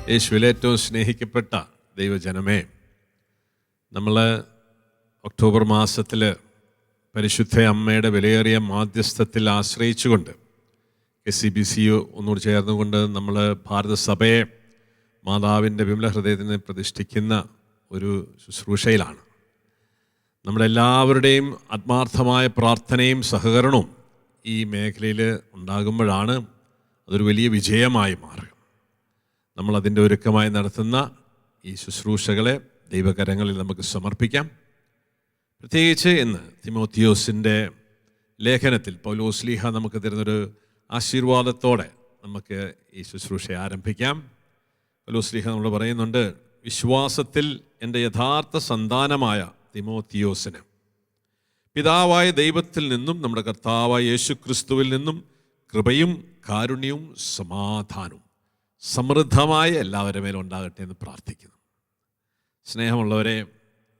യേശുവിൽ ഏറ്റവും സ്നേഹിക്കപ്പെട്ട ദൈവജനമേ, നമ്മൾ ഒക്ടോബർ മാസത്തിൽ പരിശുദ്ധ അമ്മയുടെ വിലയേറിയ മാധ്യസ്ഥത്തിൽ ആശ്രയിച്ചുകൊണ്ട് SCBC ഒന്നുകൂടി ചേർന്നുകൊണ്ട് നമ്മൾ ഭാരതസഭയെ മാതാവിൻ്റെ വിമല ഹൃദയത്തിന് പ്രതിഷ്ഠിക്കുന്ന ഒരു ശുശ്രൂഷയിലാണ്. നമ്മളെല്ലാവരുടെയും ആത്മാർത്ഥമായ പ്രാർത്ഥനയും സഹകരണവും ഈ മേഖലയിൽ ഉണ്ടാകുമ്പോഴാണ് അതൊരു വലിയ വിജയമായി മാറുക. നമ്മളതിൻ്റെ ഒരുക്കമായി നടത്തുന്ന ഈ ശുശ്രൂഷകളെ ദൈവകരങ്ങളിൽ നമുക്ക് സമർപ്പിക്കാം. പ്രത്യേകിച്ച് ഇന്ന് തിമോത്തിയോസിൻ്റെ ലേഖനത്തിൽ പൗലോസ്ലീഹ നമുക്ക് തരുന്നൊരു ആശീർവാദത്തോടെ നമുക്ക് ഈ ശുശ്രൂഷ ആരംഭിക്കാം. പൗലോസ്ലീഹ നമ്മൾ പറയുന്നുണ്ട്, വിശ്വാസത്തിൽ എൻ്റെ യഥാർത്ഥ സന്താനമായ തിമോത്തിയോസിന് പിതാവായ ദൈവത്തിൽ നിന്നും നമ്മുടെ കർത്താവായ യേശുക്രിസ്തുവിൽ നിന്നും കൃപയും കാരുണ്യവും സമാധാനവും സമൃദ്ധമായ എല്ലാവരുടെ മേലും ഉണ്ടാകട്ടെ എന്ന് പ്രാർത്ഥിക്കുന്നു. സ്നേഹമുള്ളവരെ,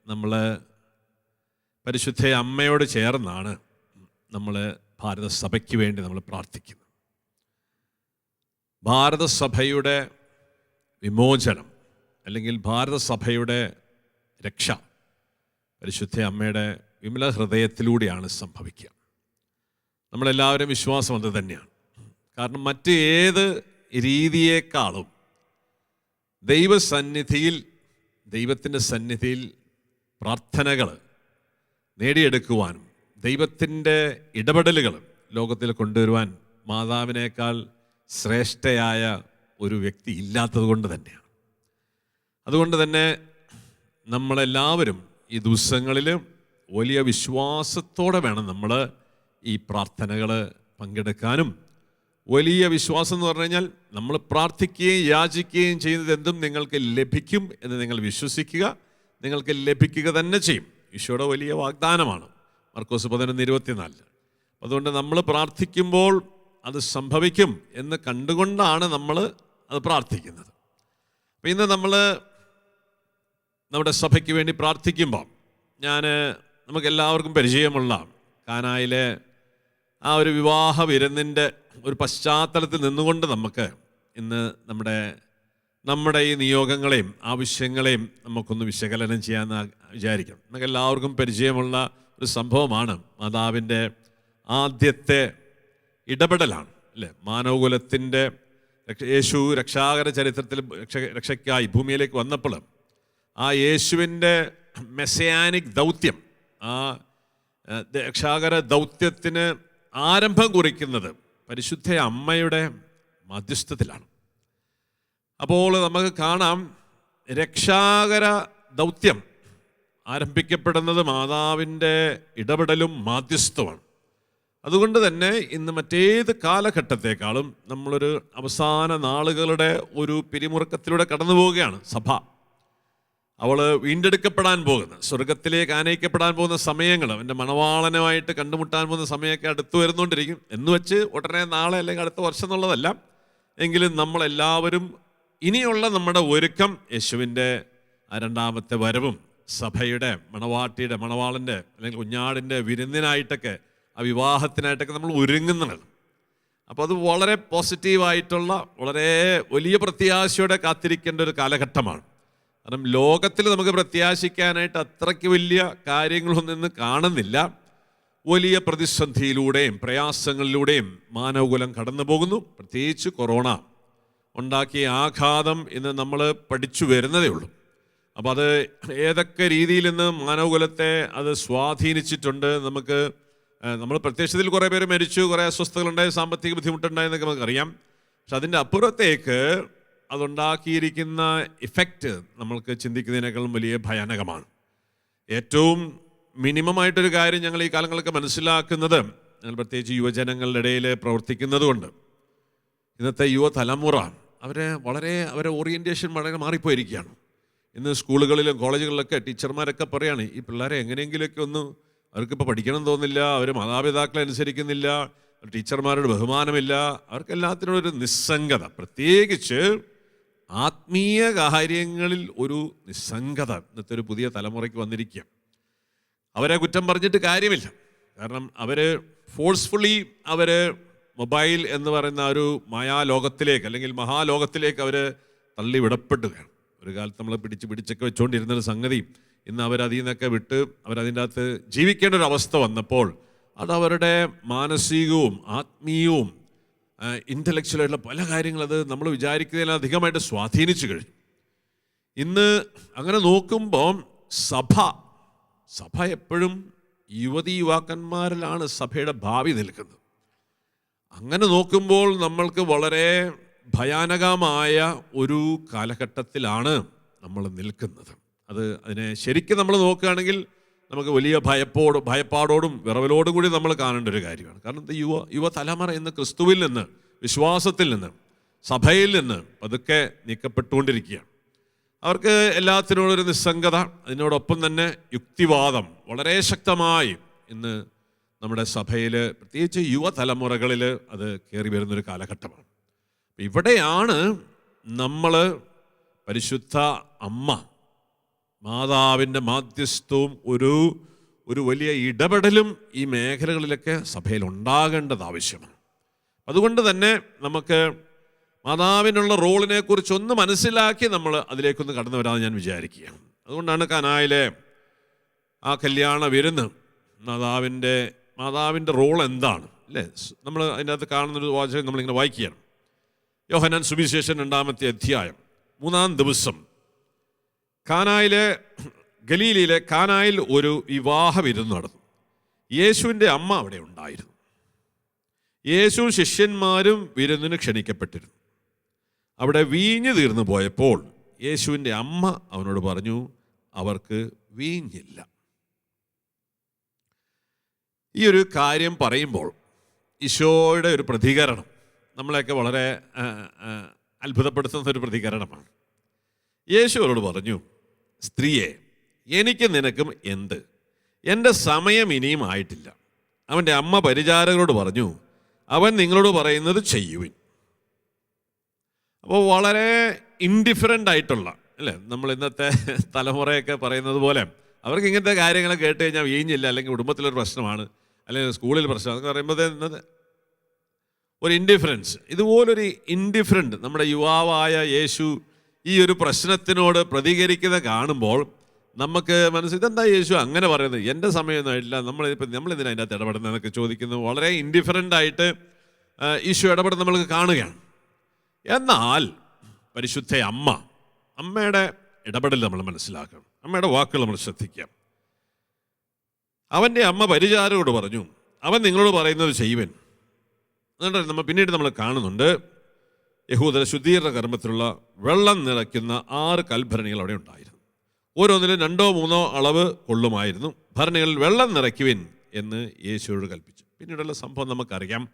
നമ്മൾ പരിശുദ്ധ അമ്മയോട് ചേർന്നാണ് നമ്മൾ ഭാരതസഭയ്ക്ക് വേണ്ടി നമ്മൾ പ്രാർത്ഥിക്കുന്നത്. ഭാരതസഭയുടെ വിമോചനം അല്ലെങ്കിൽ ഭാരതസഭയുടെ രക്ഷ പരിശുദ്ധ അമ്മയുടെ വിമല ഹൃദയത്തിലൂടെയാണ് സംഭവിക്കുക. നമ്മളെല്ലാവരും വിശ്വാസം അത് തന്നെയാണ്. കാരണം മറ്റ് ഏത് രീതിയേക്കാളും ദൈവസന്നിധിയിൽ, ദൈവത്തിൻ്റെ സന്നിധിയിൽ പ്രാർത്ഥനകൾ നേടിയെടുക്കുവാനും ദൈവത്തിൻ്റെ ഇടപെടലുകൾ ലോകത്തിൽ കൊണ്ടുവരുവാൻ മാതാവിനേക്കാൾ ശ്രേഷ്ഠയായ ഒരു വ്യക്തി ഇല്ലാത്തത് കൊണ്ട് തന്നെയാണ്. അതുകൊണ്ട് തന്നെ നമ്മളെല്ലാവരും ഈ ദിവസങ്ങളിൽ വലിയ വിശ്വാസത്തോടെ വേണം നമ്മൾ ഈ പ്രാർത്ഥനകൾ പങ്കെടുക്കാനും. വലിയ വിശ്വാസം എന്ന് പറഞ്ഞു കഴിഞ്ഞാൽ നമ്മൾ പ്രാർത്ഥിക്കുകയും യാചിക്കുകയും ചെയ്യുന്നത് എന്തും നിങ്ങൾക്ക് ലഭിക്കും എന്ന് നിങ്ങൾ വിശ്വസിക്കുക. നിങ്ങൾക്ക് ലഭിക്കുക തന്നെ ചെയ്യും. ഈശോയുടെ വലിയ വാഗ്ദാനമാണ് മർക്കോസ് 11:24. അതുകൊണ്ട് നമ്മൾ പ്രാർത്ഥിക്കുമ്പോൾ അത് സംഭവിക്കും എന്ന് കണ്ടുകൊണ്ടാണ് നമ്മൾ അത് പ്രാർത്ഥിക്കുന്നത്. അപ്പം ഇന്ന് നമ്മൾ നമ്മുടെ സഭയ്ക്ക് വേണ്ടി പ്രാർത്ഥിക്കുമ്പോൾ നമുക്കെല്ലാവർക്കും പരിചയമുള്ള കാനായിലെ ആ ഒരു വിവാഹ വിരുന്നിൻ്റെ ഒരു പശ്ചാത്തലത്തിൽ നിന്നുകൊണ്ട് നമുക്ക് ഇന്ന് നമ്മുടെ ഈ നിയോഗങ്ങളെയും ആവശ്യങ്ങളെയും നമുക്കൊന്ന് വിശകലനം ചെയ്യാമെന്ന് വിചാരിക്കണം. നമുക്ക് എല്ലാവർക്കും പരിചയമുള്ള ഒരു സംഭവമാണ് മാതാവിൻ്റെ ആദ്യത്തെ ഇടപെടലാണ്, അല്ലേ? മാനവകുലത്തിൻ്റെ യേശു രക്ഷാകര ചരിത്രത്തിൽ രക്ഷയ്ക്കായി ഭൂമിയിലേക്ക് വന്നപ്പോൾ ആ യേശുവിൻ്റെ മെസ്സിയാനിക് ദൗത്യം, ആ രക്ഷാകര ദൗത്യത്തിന് ആരംഭം കുറിക്കുന്നത് പരിശുദ്ധ അമ്മയുടെ മധ്യസ്ഥത്തിലാണ്. അപ്പോൾ നമുക്ക് കാണാം, രക്ഷാകര ദൗത്യം ആരംഭിക്കപ്പെടുന്നത് മാതാവിൻ്റെ ഇടപെടലും മാധ്യസ്ഥവുമാണ്. അതുകൊണ്ട് തന്നെ ഇന്ന് മറ്റേത് കാലഘട്ടത്തെക്കാളും നമ്മളൊരു അവസാന നാളുകളുടെ ഒരു പിരിമുറുക്കത്തിലൂടെ കടന്നു പോവുകയാണ് സഭ. അവൾ വീണ്ടെടുക്കപ്പെടാൻ പോകുന്ന, സ്വർഗത്തിലേക്ക് ആനയിക്കപ്പെടാൻ പോകുന്ന സമയങ്ങൾ, അവൻ്റെ മണവാളനുമായിട്ട് കണ്ടുമുട്ടാൻ പോകുന്ന സമയമൊക്കെ അടുത്ത് വരുന്നുകൊണ്ടിരിക്കും. എന്ന് വെച്ച് ഉടനെ നാളെ അല്ലെങ്കിൽ അടുത്ത വർഷം എന്നുള്ളതല്ല. എങ്കിലും നമ്മളെല്ലാവരും ഇനിയുള്ള നമ്മുടെ ഒരുക്കം യേശുവിൻ്റെ രണ്ടാമത്തെ വരവും സഭയുടെ മണവാളൻ്റെ അല്ലെങ്കിൽ കുഞ്ഞാടിൻ്റെ വിരുന്നിനായിട്ടൊക്കെ, ആ വിവാഹത്തിനായിട്ടൊക്കെ നമ്മൾ ഒരുങ്ങുന്നതാണ്. അപ്പോൾ അത് വളരെ പോസിറ്റീവായിട്ടുള്ള, വളരെ വലിയ പ്രത്യാശയോടെ കാത്തിരിക്കേണ്ട ഒരു കാലഘട്ടമാണ്. കാരണം ലോകത്തിൽ നമുക്ക് പ്രത്യാശിക്കാനായിട്ട് അത്രയ്ക്ക് വലിയ കാര്യങ്ങളൊന്നും ഇന്ന് കാണുന്നില്ല. വലിയ പ്രതിസന്ധിയിലൂടെയും പ്രയാസങ്ങളിലൂടെയും മാനവകുലം കടന്നു പോകുന്നു. പ്രത്യേകിച്ച് കൊറോണ ഉണ്ടാക്കിയ ആഘാതം ഇന്ന് നമ്മൾ പഠിച്ചു വരുന്നതേ ഉള്ളൂ. അപ്പോൾ അത് ഏതൊക്കെ രീതിയിൽ ഇന്ന് മാനവകുലത്തെ അത് സ്വാധീനിച്ചിട്ടുണ്ട്. നമ്മൾ പ്രത്യക്ഷത്തിൽ കുറേ പേര് മരിച്ചു, കുറേ അസ്വസ്ഥതകളുണ്ടായി, സാമ്പത്തിക ബുദ്ധിമുട്ടുണ്ടായെന്നൊക്കെ നമുക്കറിയാം. പക്ഷെ അതിൻ്റെ അപ്പുറത്തേക്ക് അതുണ്ടാക്കിയിരിക്കുന്ന ഇഫക്റ്റ് നമ്മൾക്ക് ചിന്തിക്കുന്നതിനേക്കാളും വലിയ ഭയാനകമാണ്. ഏറ്റവും മിനിമമായിട്ടൊരു കാര്യം ഞങ്ങൾ ഈ കാലങ്ങളൊക്കെ മനസ്സിലാക്കുന്നത്, ഞങ്ങൾ പ്രത്യേകിച്ച് യുവജനങ്ങളുടെ ഇടയിൽ പ്രവർത്തിക്കുന്നത് കൊണ്ട്, ഇന്നത്തെ യുവതലമുറ അവരെ ഓറിയൻറ്റേഷൻ വളരെ മാറിപ്പോയിരിക്കുകയാണ്. ഇന്ന് സ്കൂളുകളിലും കോളേജുകളിലൊക്കെ ടീച്ചർമാരൊക്കെ പറയുകയാണ്, ഈ പിള്ളേരെ എങ്ങനെയെങ്കിലുമൊക്കെ അവർക്കിപ്പോൾ പഠിക്കണം തോന്നില്ല, അവർ മാതാപിതാക്കളെ അനുസരിക്കുന്നില്ല, ടീച്ചർമാരോട് ബഹുമാനമില്ല, അവർക്കെല്ലാത്തിനും ഒരു നിസ്സംഗത, പ്രത്യേകിച്ച് ആത്മീയ കാര്യങ്ങളിൽ ഒരു നിസ്സംഗത ഇന്നത്തെ ഒരു പുതിയ തലമുറയ്ക്ക് വന്നിരിക്കുക. അവരെ കുറ്റം പറഞ്ഞിട്ട് കാര്യമില്ല. കാരണം ഫോഴ്സ്ഫുള്ളി മൊബൈൽ എന്ന് പറയുന്ന ഒരു മായാലോകത്തിലേക്ക് അല്ലെങ്കിൽ മഹാലോകത്തിലേക്ക് തള്ളി വിടപ്പെടുകയാണ്. ഒരു കാലത്ത് നമ്മൾ പിടിച്ചൊക്കെ വെച്ചുകൊണ്ടിരുന്നൊരു സംഗതി ഇന്ന് അവരതിൽ നിന്നൊക്കെ വിട്ട് അവരതിൻ്റെ അകത്ത് ജീവിക്കേണ്ട ഒരു അവസ്ഥ വന്നപ്പോൾ അതവരുടെ മാനസികവും ആത്മീയവും ഇൻ്റലക്ച്വലായിട്ടുള്ള പല കാര്യങ്ങളും അത് നമ്മൾ വിചാരിക്കുന്നതിലധികമായിട്ട് സ്വാധീനിച്ചു കഴിഞ്ഞു. ഇന്ന് അങ്ങനെ നോക്കുമ്പോൾ സഭ എപ്പോഴും യുവാക്കന്മാരിലാണ് സഭയുടെ ഭാവി നിൽക്കുന്നത്. അങ്ങനെ നോക്കുമ്പോൾ നമ്മൾക്ക് വളരെ ഭയാനകമായ ഒരു കാലഘട്ടത്തിലാണ് നമ്മൾ നിൽക്കുന്നത്. അതിനെ ശരിക്കും നമ്മൾ നോക്കുകയാണെങ്കിൽ നമുക്ക് വലിയ ഭയപ്പാടോടും വിറവലോടും കൂടി നമ്മൾ കാണേണ്ട ഒരു കാര്യമാണ്. കാരണം യുവതലമുറ ഇന്ന് ക്രിസ്തുവിൽ നിന്ന്, വിശ്വാസത്തിൽ നിന്ന്, സഭയിൽ നിന്ന് പതുക്കെ നീക്കപ്പെട്ടുകൊണ്ടിരിക്കുകയാണ്. അവർക്ക് എല്ലാത്തിനോടൊരു നിസ്സംഗത, അതിനോടൊപ്പം തന്നെ യുക്തിവാദം വളരെ ശക്തമായി ഇന്ന് നമ്മുടെ സഭയിൽ, പ്രത്യേകിച്ച് യുവതലമുറകളിൽ അത് കയറി വരുന്നൊരു കാലഘട്ടമാണ്. ഇവിടെയാണ് നമ്മൾ പരിശുദ്ധ അമ്മ മാതാവിൻ്റെ മാധ്യസ്ഥവും ഒരു വലിയ ഇടപെടലും ഈ മേഖലകളിലൊക്കെ സഭയിൽ ഉണ്ടാകേണ്ടത് ആവശ്യമാണ്. അതുകൊണ്ട് തന്നെ നമുക്ക് മാതാവിനുള്ള റോളിനെ കുറിച്ചൊന്ന് മനസ്സിലാക്കി നമ്മൾ അതിലേക്കൊന്ന് കടന്നു വരാമെന്ന് ഞാൻ വിചാരിക്കുകയാണ്. അതുകൊണ്ടാണ് കാനായിലെ ആ കല്യാണ വിരുന്ന് മാതാവിൻ്റെ റോൾ എന്താണ് അല്ലേ, നമ്മൾ അതിൻ്റെ അകത്ത് കാണുന്നൊരു വാചകം നമ്മളിങ്ങനെ വായിക്കുകയാണ്. യോഹന്നാൻ സുവിശേഷം 2-ാമത്തെ അധ്യായം 3-ാം ദിവസം ഗലീലയിലെ കാനായിൽ ഒരു വിവാഹ വിരുന്ന് നടന്നു. യേശുവിൻ്റെ അമ്മ അവിടെ ഉണ്ടായിരുന്നു. യേശു ശിഷ്യന്മാരും വിരുന്നിന് ക്ഷണിക്കപ്പെട്ടിരുന്നു. അവിടെ വീഞ്ഞ് തീർന്നു പോയപ്പോൾ യേശുവിൻ്റെ അമ്മ അവനോട് പറഞ്ഞു, അവർക്ക് വീഞ്ഞില്ല. ഈ ഒരു കാര്യം പറയുമ്പോൾ ഈശോയുടെ ഒരു പ്രതികരണം നമ്മളെയൊക്കെ വളരെ അത്ഭുതപ്പെടുത്തുന്ന ഒരു പ്രതികരണമാണ്. യേശു അവരോട് പറഞ്ഞു, സ്ത്രീയെ, എനിക്ക് നിനക്കും എന്ത്? എൻ്റെ സമയം ഇനിയും ആയിട്ടില്ല. അവൻ്റെ അമ്മ പരിചാരകരോട് പറഞ്ഞു, അവൻ നിങ്ങളോട് പറയുന്നത് ചെയ്യുവിൻ. അപ്പോൾ വളരെ ഇൻഡിഫറൻ്റ് ആയിട്ടുള്ള അല്ലേ, നമ്മൾ ഇന്നത്തെ തലമുറയൊക്കെ പറയുന്നത് പോലെ അവർക്ക് ഇങ്ങനത്തെ കാര്യങ്ങൾ കേട്ട് കഴിഞ്ഞാൽ വീഞ്ഞില്ല, അല്ലെങ്കിൽ കുടുംബത്തിലൊരു പ്രശ്നമാണ്, അല്ലെങ്കിൽ സ്കൂളിൽ പ്രശ്നം എന്നൊക്കെ പറയുമ്പോൾ ഒരു ഇൻഡിഫറൻസ്. ഇതുപോലൊരു ഇൻഡിഫറൻറ്റ് നമ്മുടെ യുവാവായ യേശു ഈ ഒരു പ്രശ്നത്തിനോട് പ്രതികരിക്കുന്നത് കാണുമ്പോൾ നമുക്ക് മനസ്സിൽ ഇതെന്താ യേശു അങ്ങനെ പറയുന്നത്, എൻ്റെ സമയമൊന്നും ആയിട്ടില്ല, നമ്മളെന്തിനാ അതിൻ്റെ അകത്ത് ഇടപെടുന്നതെന്നൊക്കെ ചോദിക്കുന്നത് വളരെ ഇൻഡിഫറൻ്റ് ആയിട്ട് ഈശോ ഇടപെടുന്ന നമ്മൾക്ക് കാണുകയാണ്. എന്നാൽ പരിശുദ്ധ അമ്മയുടെ ഇടപെടൽ നമ്മൾ മനസ്സിലാക്കണം, അമ്മയുടെ വാക്കുകൾ നമ്മൾ ശ്രദ്ധിക്കാം. അവൻ്റെ അമ്മ പരിചാരകരോട് പറഞ്ഞു, അവൻ നിങ്ങളോട് പറയുന്നത് ചെയ്യുവൻ. എന്നിട്ട് പിന്നീട് നമ്മൾ കാണുന്നുണ്ട്, യഹൂദ ശുദ്ധീകരണ കർമ്മത്തിലുള്ള വെള്ളം നിറയ്ക്കുന്ന 6 കൽഭരണികൾ അവിടെ ഉണ്ടായിരുന്നു. ഓരോന്നിലും 2-3 അളവ് കൊള്ളുമായിരുന്നു. ഭരണികളിൽ വെള്ളം നിറയ്ക്കുവിൻ എന്ന് യേശുവോട് കൽപ്പിച്ചു. പിന്നീടുള്ള സംഭവം നമുക്കറിയാം.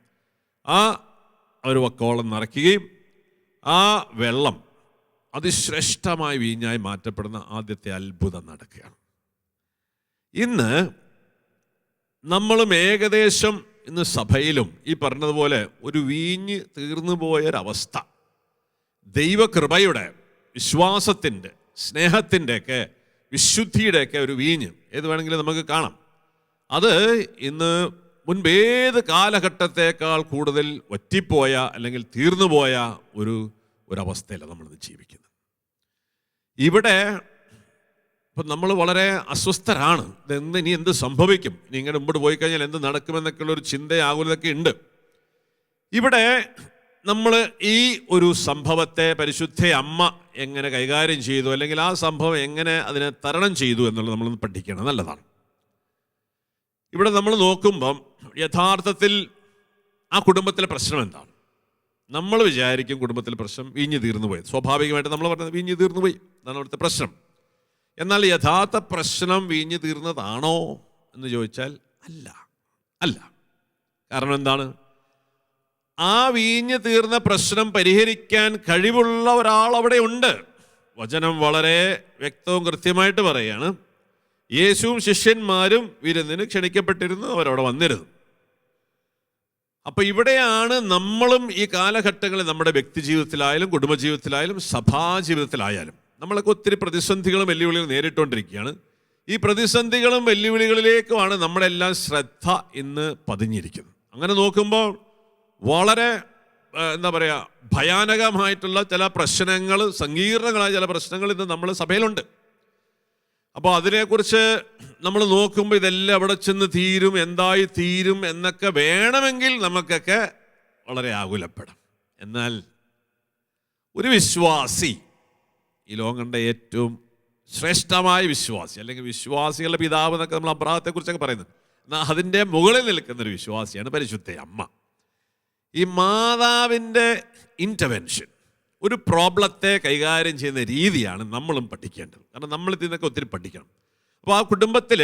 ഒരു വക്കോളം നിറയ്ക്കുകയും ആ വെള്ളം അതിശ്രേഷ്ഠമായ വീഞ്ഞായി മാറ്റപ്പെടുന്ന ആദ്യത്തെ അത്ഭുതം നടക്കുകയാണ്. ഇന്ന് നമ്മളും ഏകദേശം ഇന്ന് സഭയിലും ഈ പറഞ്ഞതുപോലെ ഒരു വീഞ്ഞ് തീർന്നു പോയൊരവസ്ഥ, ദൈവകൃപയുടെ, വിശ്വാസത്തിൻ്റെ, സ്നേഹത്തിൻ്റെയൊക്കെ, വിശുദ്ധിയുടെയൊക്കെ ഒരു വീഞ്ഞ് ഏത് വേണമെങ്കിലും നമുക്ക് കാണാം. അത് ഇന്ന് മുൻപേത് കാലഘട്ടത്തേക്കാൾ കൂടുതൽ വറ്റിപ്പോയ അല്ലെങ്കിൽ തീർന്നുപോയ ഒരവസ്ഥയിലാണ് നമ്മളിന്ന് ജീവിക്കുന്നത്. ഇവിടെ ഇപ്പം നമ്മൾ വളരെ അസ്വസ്ഥരാണ്. ഇനി എന്ത് സംഭവിക്കും, ഇനി ഇങ്ങനെ മുമ്പോട്ട് പോയി കഴിഞ്ഞാൽ എന്ത് നടക്കുമെന്നൊക്കെയുള്ളൊരു ചിന്തയാകുലതൊക്കെ ഉണ്ട്. ഇവിടെ നമ്മൾ ഈ ഒരു സംഭവത്തെ പരിശുദ്ധ അമ്മ എങ്ങനെ കൈകാര്യം ചെയ്തു, അല്ലെങ്കിൽ ആ സംഭവം എങ്ങനെ അതിനെ തരണം ചെയ്തു എന്നുള്ളത് നമ്മളൊന്ന് പഠിക്കണം, നല്ലതാണ്. ഇവിടെ നമ്മൾ നോക്കുമ്പം യഥാർത്ഥത്തിൽ ആ കുടുംബത്തിലെ പ്രശ്നം എന്താണ്? നമ്മൾ വിചാരിക്കും കുടുംബത്തിലെ പ്രശ്നം വീഞ്ഞ് തീർന്നു പോയി. സ്വാഭാവികമായിട്ട് നമ്മൾ പറഞ്ഞത് വീഞ്ഞ് തീർന്നു പോയി, അതാണ് അവിടുത്തെ പ്രശ്നം. എന്നാൽ യഥാർത്ഥ പ്രശ്നം വീഞ്ഞ് തീർന്നതാണോ എന്ന് ചോദിച്ചാൽ അല്ല. കാരണം എന്താണ്? ആ വീഞ്ഞ് തീർന്ന പ്രശ്നം പരിഹരിക്കാൻ കഴിവുള്ള ഒരാൾ അവിടെ ഉണ്ട്. വചനം വളരെ വ്യക്തവും കൃത്യമായിട്ട് പറയുകയാണ്, യേശുവും ശിഷ്യന്മാരും വിരുന്നിന് ക്ഷണിക്കപ്പെട്ടിരുന്നു, അവരവിടെ വന്നിരുന്നു. അപ്പം ഇവിടെയാണ് നമ്മളും ഈ കാലഘട്ടങ്ങളിൽ നമ്മുടെ വ്യക്തി ജീവിതത്തിലായാലും കുടുംബജീവിതത്തിലായാലും സഭാജീവിതത്തിലായാലും നമ്മളൊക്കെ ഒത്തിരി പ്രതിസന്ധികളും വെല്ലുവിളികളും നേരിട്ടുകൊണ്ടിരിക്കുകയാണ്. ഈ പ്രതിസന്ധികളും വെല്ലുവിളികളിലേക്കുമാണ് നമ്മളെല്ലാം ശ്രദ്ധ ഇന്ന് പതിഞ്ഞിരിക്കുന്നത്. അങ്ങനെ നോക്കുമ്പോൾ വളരെ എന്താ പറയുക, ഭയാനകമായിട്ടുള്ള ചില പ്രശ്നങ്ങൾ, സങ്കീർണങ്ങളായ ചില പ്രശ്നങ്ങൾ ഇന്ന് നമ്മുടെ സഭയിലുണ്ട്. അപ്പോൾ അതിനെക്കുറിച്ച് നമ്മൾ നോക്കുമ്പോൾ ഇതെല്ലാം എവിടെ ചെന്ന് തീരും, എന്തായി തീരും എന്നൊക്കെ വേണമെങ്കിൽ നമുക്കൊക്കെ വളരെ ആകുലപ്പെടാം. എന്നാൽ ഒരു വിശ്വാസി, ഈ ലോകം കണ്ട ഏറ്റവും ശ്രേഷ്ഠമായ വിശ്വാസി, അല്ലെങ്കിൽ വിശ്വാസികളുടെ പിതാവ് എന്നൊക്കെ നമ്മൾ അബ്രാഹത്തെക്കുറിച്ചൊക്കെ പറയുന്നത്, എന്നാൽ അതിൻ്റെ മുകളിൽ നിൽക്കുന്നൊരു വിശ്വാസിയാണ് പരിശുദ്ധ അമ്മ. ഈ മാതാവിൻ്റെ ഇൻ്റർവെൻഷൻ, ഒരു പ്രോബ്ലത്തെ കൈകാര്യം ചെയ്യുന്ന രീതിയാണ് നമ്മളും പഠിക്കേണ്ടത്. കാരണം നമ്മൾ ഇതിനൊക്കെ ഒത്തിരി പഠിക്കണം. അപ്പോൾ ആ കുടുംബത്തിൽ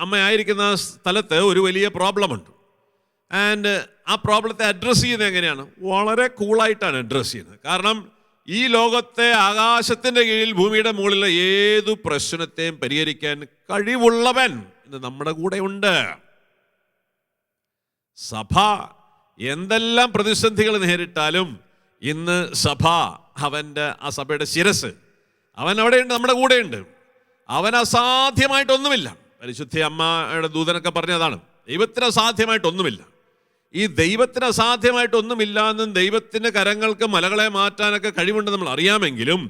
അമ്മയായിരിക്കുന്ന സ്ഥലത്ത് ഒരു വലിയ പ്രോബ്ലമുണ്ട്. ആൻഡ് ആ പ്രോബ്ലത്തെ അഡ്രസ്സ് ചെയ്യുന്നത് എങ്ങനെയാണ്? വളരെ കൂളായിട്ടാണ് അഡ്രസ്സ് ചെയ്യുന്നത്. കാരണം ഈ ലോകത്തെ ആകാശത്തിൻ്റെ കീഴിൽ ഭൂമിയുടെ മുകളിലുള്ള ഏതു പ്രശ്നത്തെയും പരിഹരിക്കാൻ കഴിവുള്ളവൻ ഇന്ന് നമ്മുടെ കൂടെ ഉണ്ട്. സഭ എന്തെല്ലാം പ്രതിസന്ധികൾ നേരിട്ടാലും ഇന്ന് സഭ, ആ സഭയുടെ ശിരസ്, അവൻ അവിടെയുണ്ട്, നമ്മുടെ കൂടെയുണ്ട്. അവൻ അസാധ്യമായിട്ടൊന്നുമില്ല. പരിശുദ്ധ അമ്മയുടെ ദൂതനൊക്കെ പറഞ്ഞതാണ്, ദൈവത്തിന് അസാധ്യമായിട്ടൊന്നുമില്ല. ഈ ദൈവത്തിന് അസാധ്യമായിട്ടൊന്നുമില്ല എന്നും ദൈവത്തിൻ്റെ കരങ്ങൾക്ക് മലകളെ മാറ്റാനൊക്കെ കഴിവുണ്ടെന്ന് നമ്മൾ അറിയാമെങ്കിലും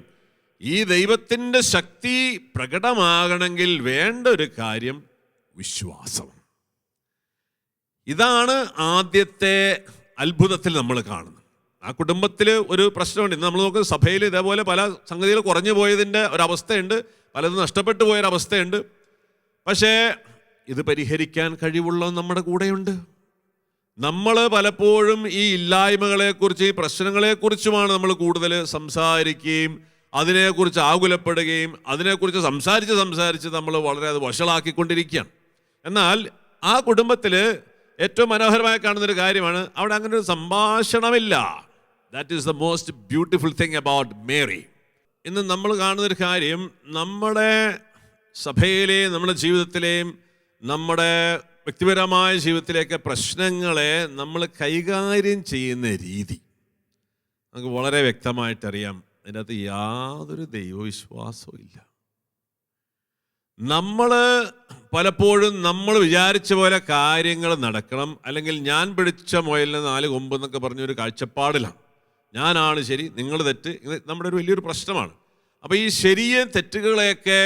ഈ ദൈവത്തിൻ്റെ ശക്തി പ്രകടമാകണമെങ്കിൽ വേണ്ട ഒരു കാര്യം വിശ്വാസം. ഇതാണ് ആദ്യത്തെ അത്ഭുതത്തിൽ നമ്മൾ കാണുന്നത്. ആ കുടുംബത്തിൽ ഒരു പ്രശ്നമുണ്ട്. ഇന്ന് നമ്മൾ നോക്കുന്ന സഭയിൽ ഇതേപോലെ പല സംഗതികൾ കുറഞ്ഞു പോയതിൻ്റെ ഒരവസ്ഥയുണ്ട്, പലതും നഷ്ടപ്പെട്ടു പോയൊരവസ്ഥയുണ്ട്. പക്ഷേ ഇത് പരിഹരിക്കാൻ കഴിവുള്ള നമ്മുടെ കൂടെയുണ്ട്. നമ്മൾ പലപ്പോഴും ഈ ഇല്ലായ്മകളെക്കുറിച്ച്, ഈ പ്രശ്നങ്ങളെക്കുറിച്ചുമാണ് നമ്മൾ കൂടുതൽ സംസാരിക്കുകയും അതിനെക്കുറിച്ച് ആകുലപ്പെടുകയും അതിനെക്കുറിച്ച് സംസാരിച്ച് നമ്മൾ വളരെ അത് വഷളാക്കിക്കൊണ്ടിരിക്കുകയാണ്. എന്നാൽ ആ കുടുംബത്തിൽ ഏറ്റവും മനോഹരമായി കാണുന്നൊരു കാര്യമാണ്, അവിടെ അങ്ങനെ ഒരു സംഭാഷണമില്ല. That is the most beautiful thing about Mary. ഇന്ന് നമ്മൾ കാണുന്നൊരു കാര്യം, നമ്മുടെ സഭയിലെയും നമ്മുടെ ജീവിതത്തിലെയും നമ്മുടെ വ്യക്തിപരമായ ജീവിതത്തിലേക്ക് പ്രശ്നങ്ങളെ നമ്മൾ കൈകാര്യം ചെയ്യുന്ന രീതി നമുക്ക് വളരെ വ്യക്തമായിട്ടറിയാം. അതിനകത്ത് യാതൊരു ദൈവവിശ്വാസവും ഇല്ല. നമ്മൾ പലപ്പോഴും നമ്മൾ വിചാരിച്ച പോലെ കാര്യങ്ങൾ നടക്കണം, അല്ലെങ്കിൽ ഞാൻ പിടിച്ച മുയലിന് 4 കൊമ്പ് എന്നൊക്കെ പറഞ്ഞൊരു കാഴ്ചപ്പാടിലാണ്. ഞാനാണ് ശരി, നിങ്ങൾ തെറ്റ്. ഇത് നമ്മുടെ ഒരു വലിയൊരു പ്രശ്നമാണ്. അപ്പോൾ ഈ ശരിയും തെറ്റുകളെയൊക്കെ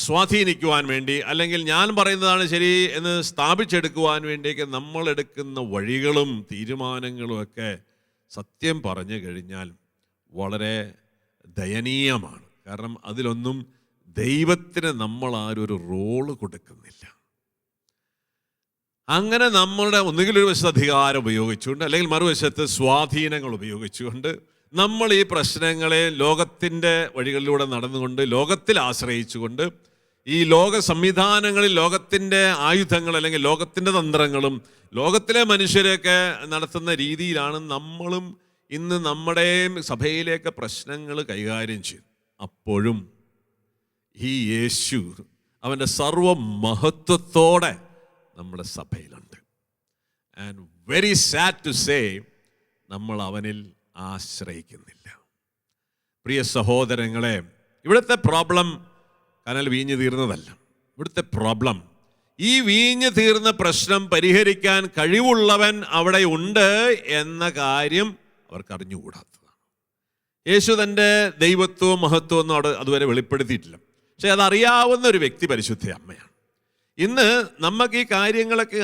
സ്വാധീനിക്കുവാൻ വേണ്ടി, അല്ലെങ്കിൽ ഞാൻ പറയുന്നതാണ് ശരി എന്ന് സ്ഥാപിച്ചെടുക്കുവാൻ വേണ്ടിയൊക്കെ നമ്മളെടുക്കുന്ന വഴികളും തീരുമാനങ്ങളും ഒക്കെ സത്യം പറഞ്ഞു കഴിഞ്ഞാൽ വളരെ ദയനീയമാണ്. കാരണം അതിലൊന്നും ദൈവത്തിന് നമ്മൾ ആരും ഒരു റോള് കൊടുക്കുന്നില്ല. അങ്ങനെ നമ്മളുടെ ഒന്നുകിൽ ഒരു വശത്ത് അധികാരം ഉപയോഗിച്ചുകൊണ്ട്, അല്ലെങ്കിൽ മറുവശത്ത് സ്വാധീനങ്ങൾ ഉപയോഗിച്ചുകൊണ്ട് നമ്മൾ ഈ പ്രശ്നങ്ങളെ ലോകത്തിൻ്റെ വഴികളിലൂടെ നടന്നുകൊണ്ട്, ലോകത്തിൽ ആശ്രയിച്ചുകൊണ്ട്, ഈ ലോക സംവിധാനങ്ങളിൽ ലോകത്തിൻ്റെ ആയുധങ്ങൾ അല്ലെങ്കിൽ ലോകത്തിൻ്റെ തന്ത്രങ്ങളും ലോകത്തിലെ മനുഷ്യരെയൊക്കെ നടത്തുന്ന രീതിയിലാണ് നമ്മളും ഇന്ന് നമ്മുടെ സഭയിലേക്ക് പ്രശ്നങ്ങൾ കൈകാര്യം ചെയ്തു. അപ്പോഴും ഈ യേശു അവൻ്റെ സർവ മഹത്വത്തോടെ നമ്മുടെ സഭയിലുണ്ട്. And very sad to say, നമ്മൾ അവനിൽ ആശ്രയിക്കുന്നില്ല. പ്രിയ സഹോദരങ്ങളെ, ഇവിടുത്തെ പ്രോബ്ലം കനൽ വീഞ്ഞു തീർന്നതല്ല. ഇവിടുത്തെ പ്രോബ്ലം, ഈ വീഞ്ഞു തീർന്ന പ്രശ്നം പരിഹരിക്കാൻ കഴിവുള്ളവൻ അവിടെ ഉണ്ട് എന്ന കാര്യം അവർക്ക് അറിഞ്ഞുകൂടാത്തതാണ്. യേശു തൻ്റെ ദൈവത്വവും മഹത്വവും ഒന്നും അവിടെ അതുവരെ വെളിപ്പെടുത്തിയിട്ടില്ല. പക്ഷെ അതറിയാവുന്ന ഒരു വ്യക്തി പരിശുദ്ധ അമ്മയാണ്. ഇന്ന് നമുക്ക് ഈ കാര്യങ്ങളൊക്കെ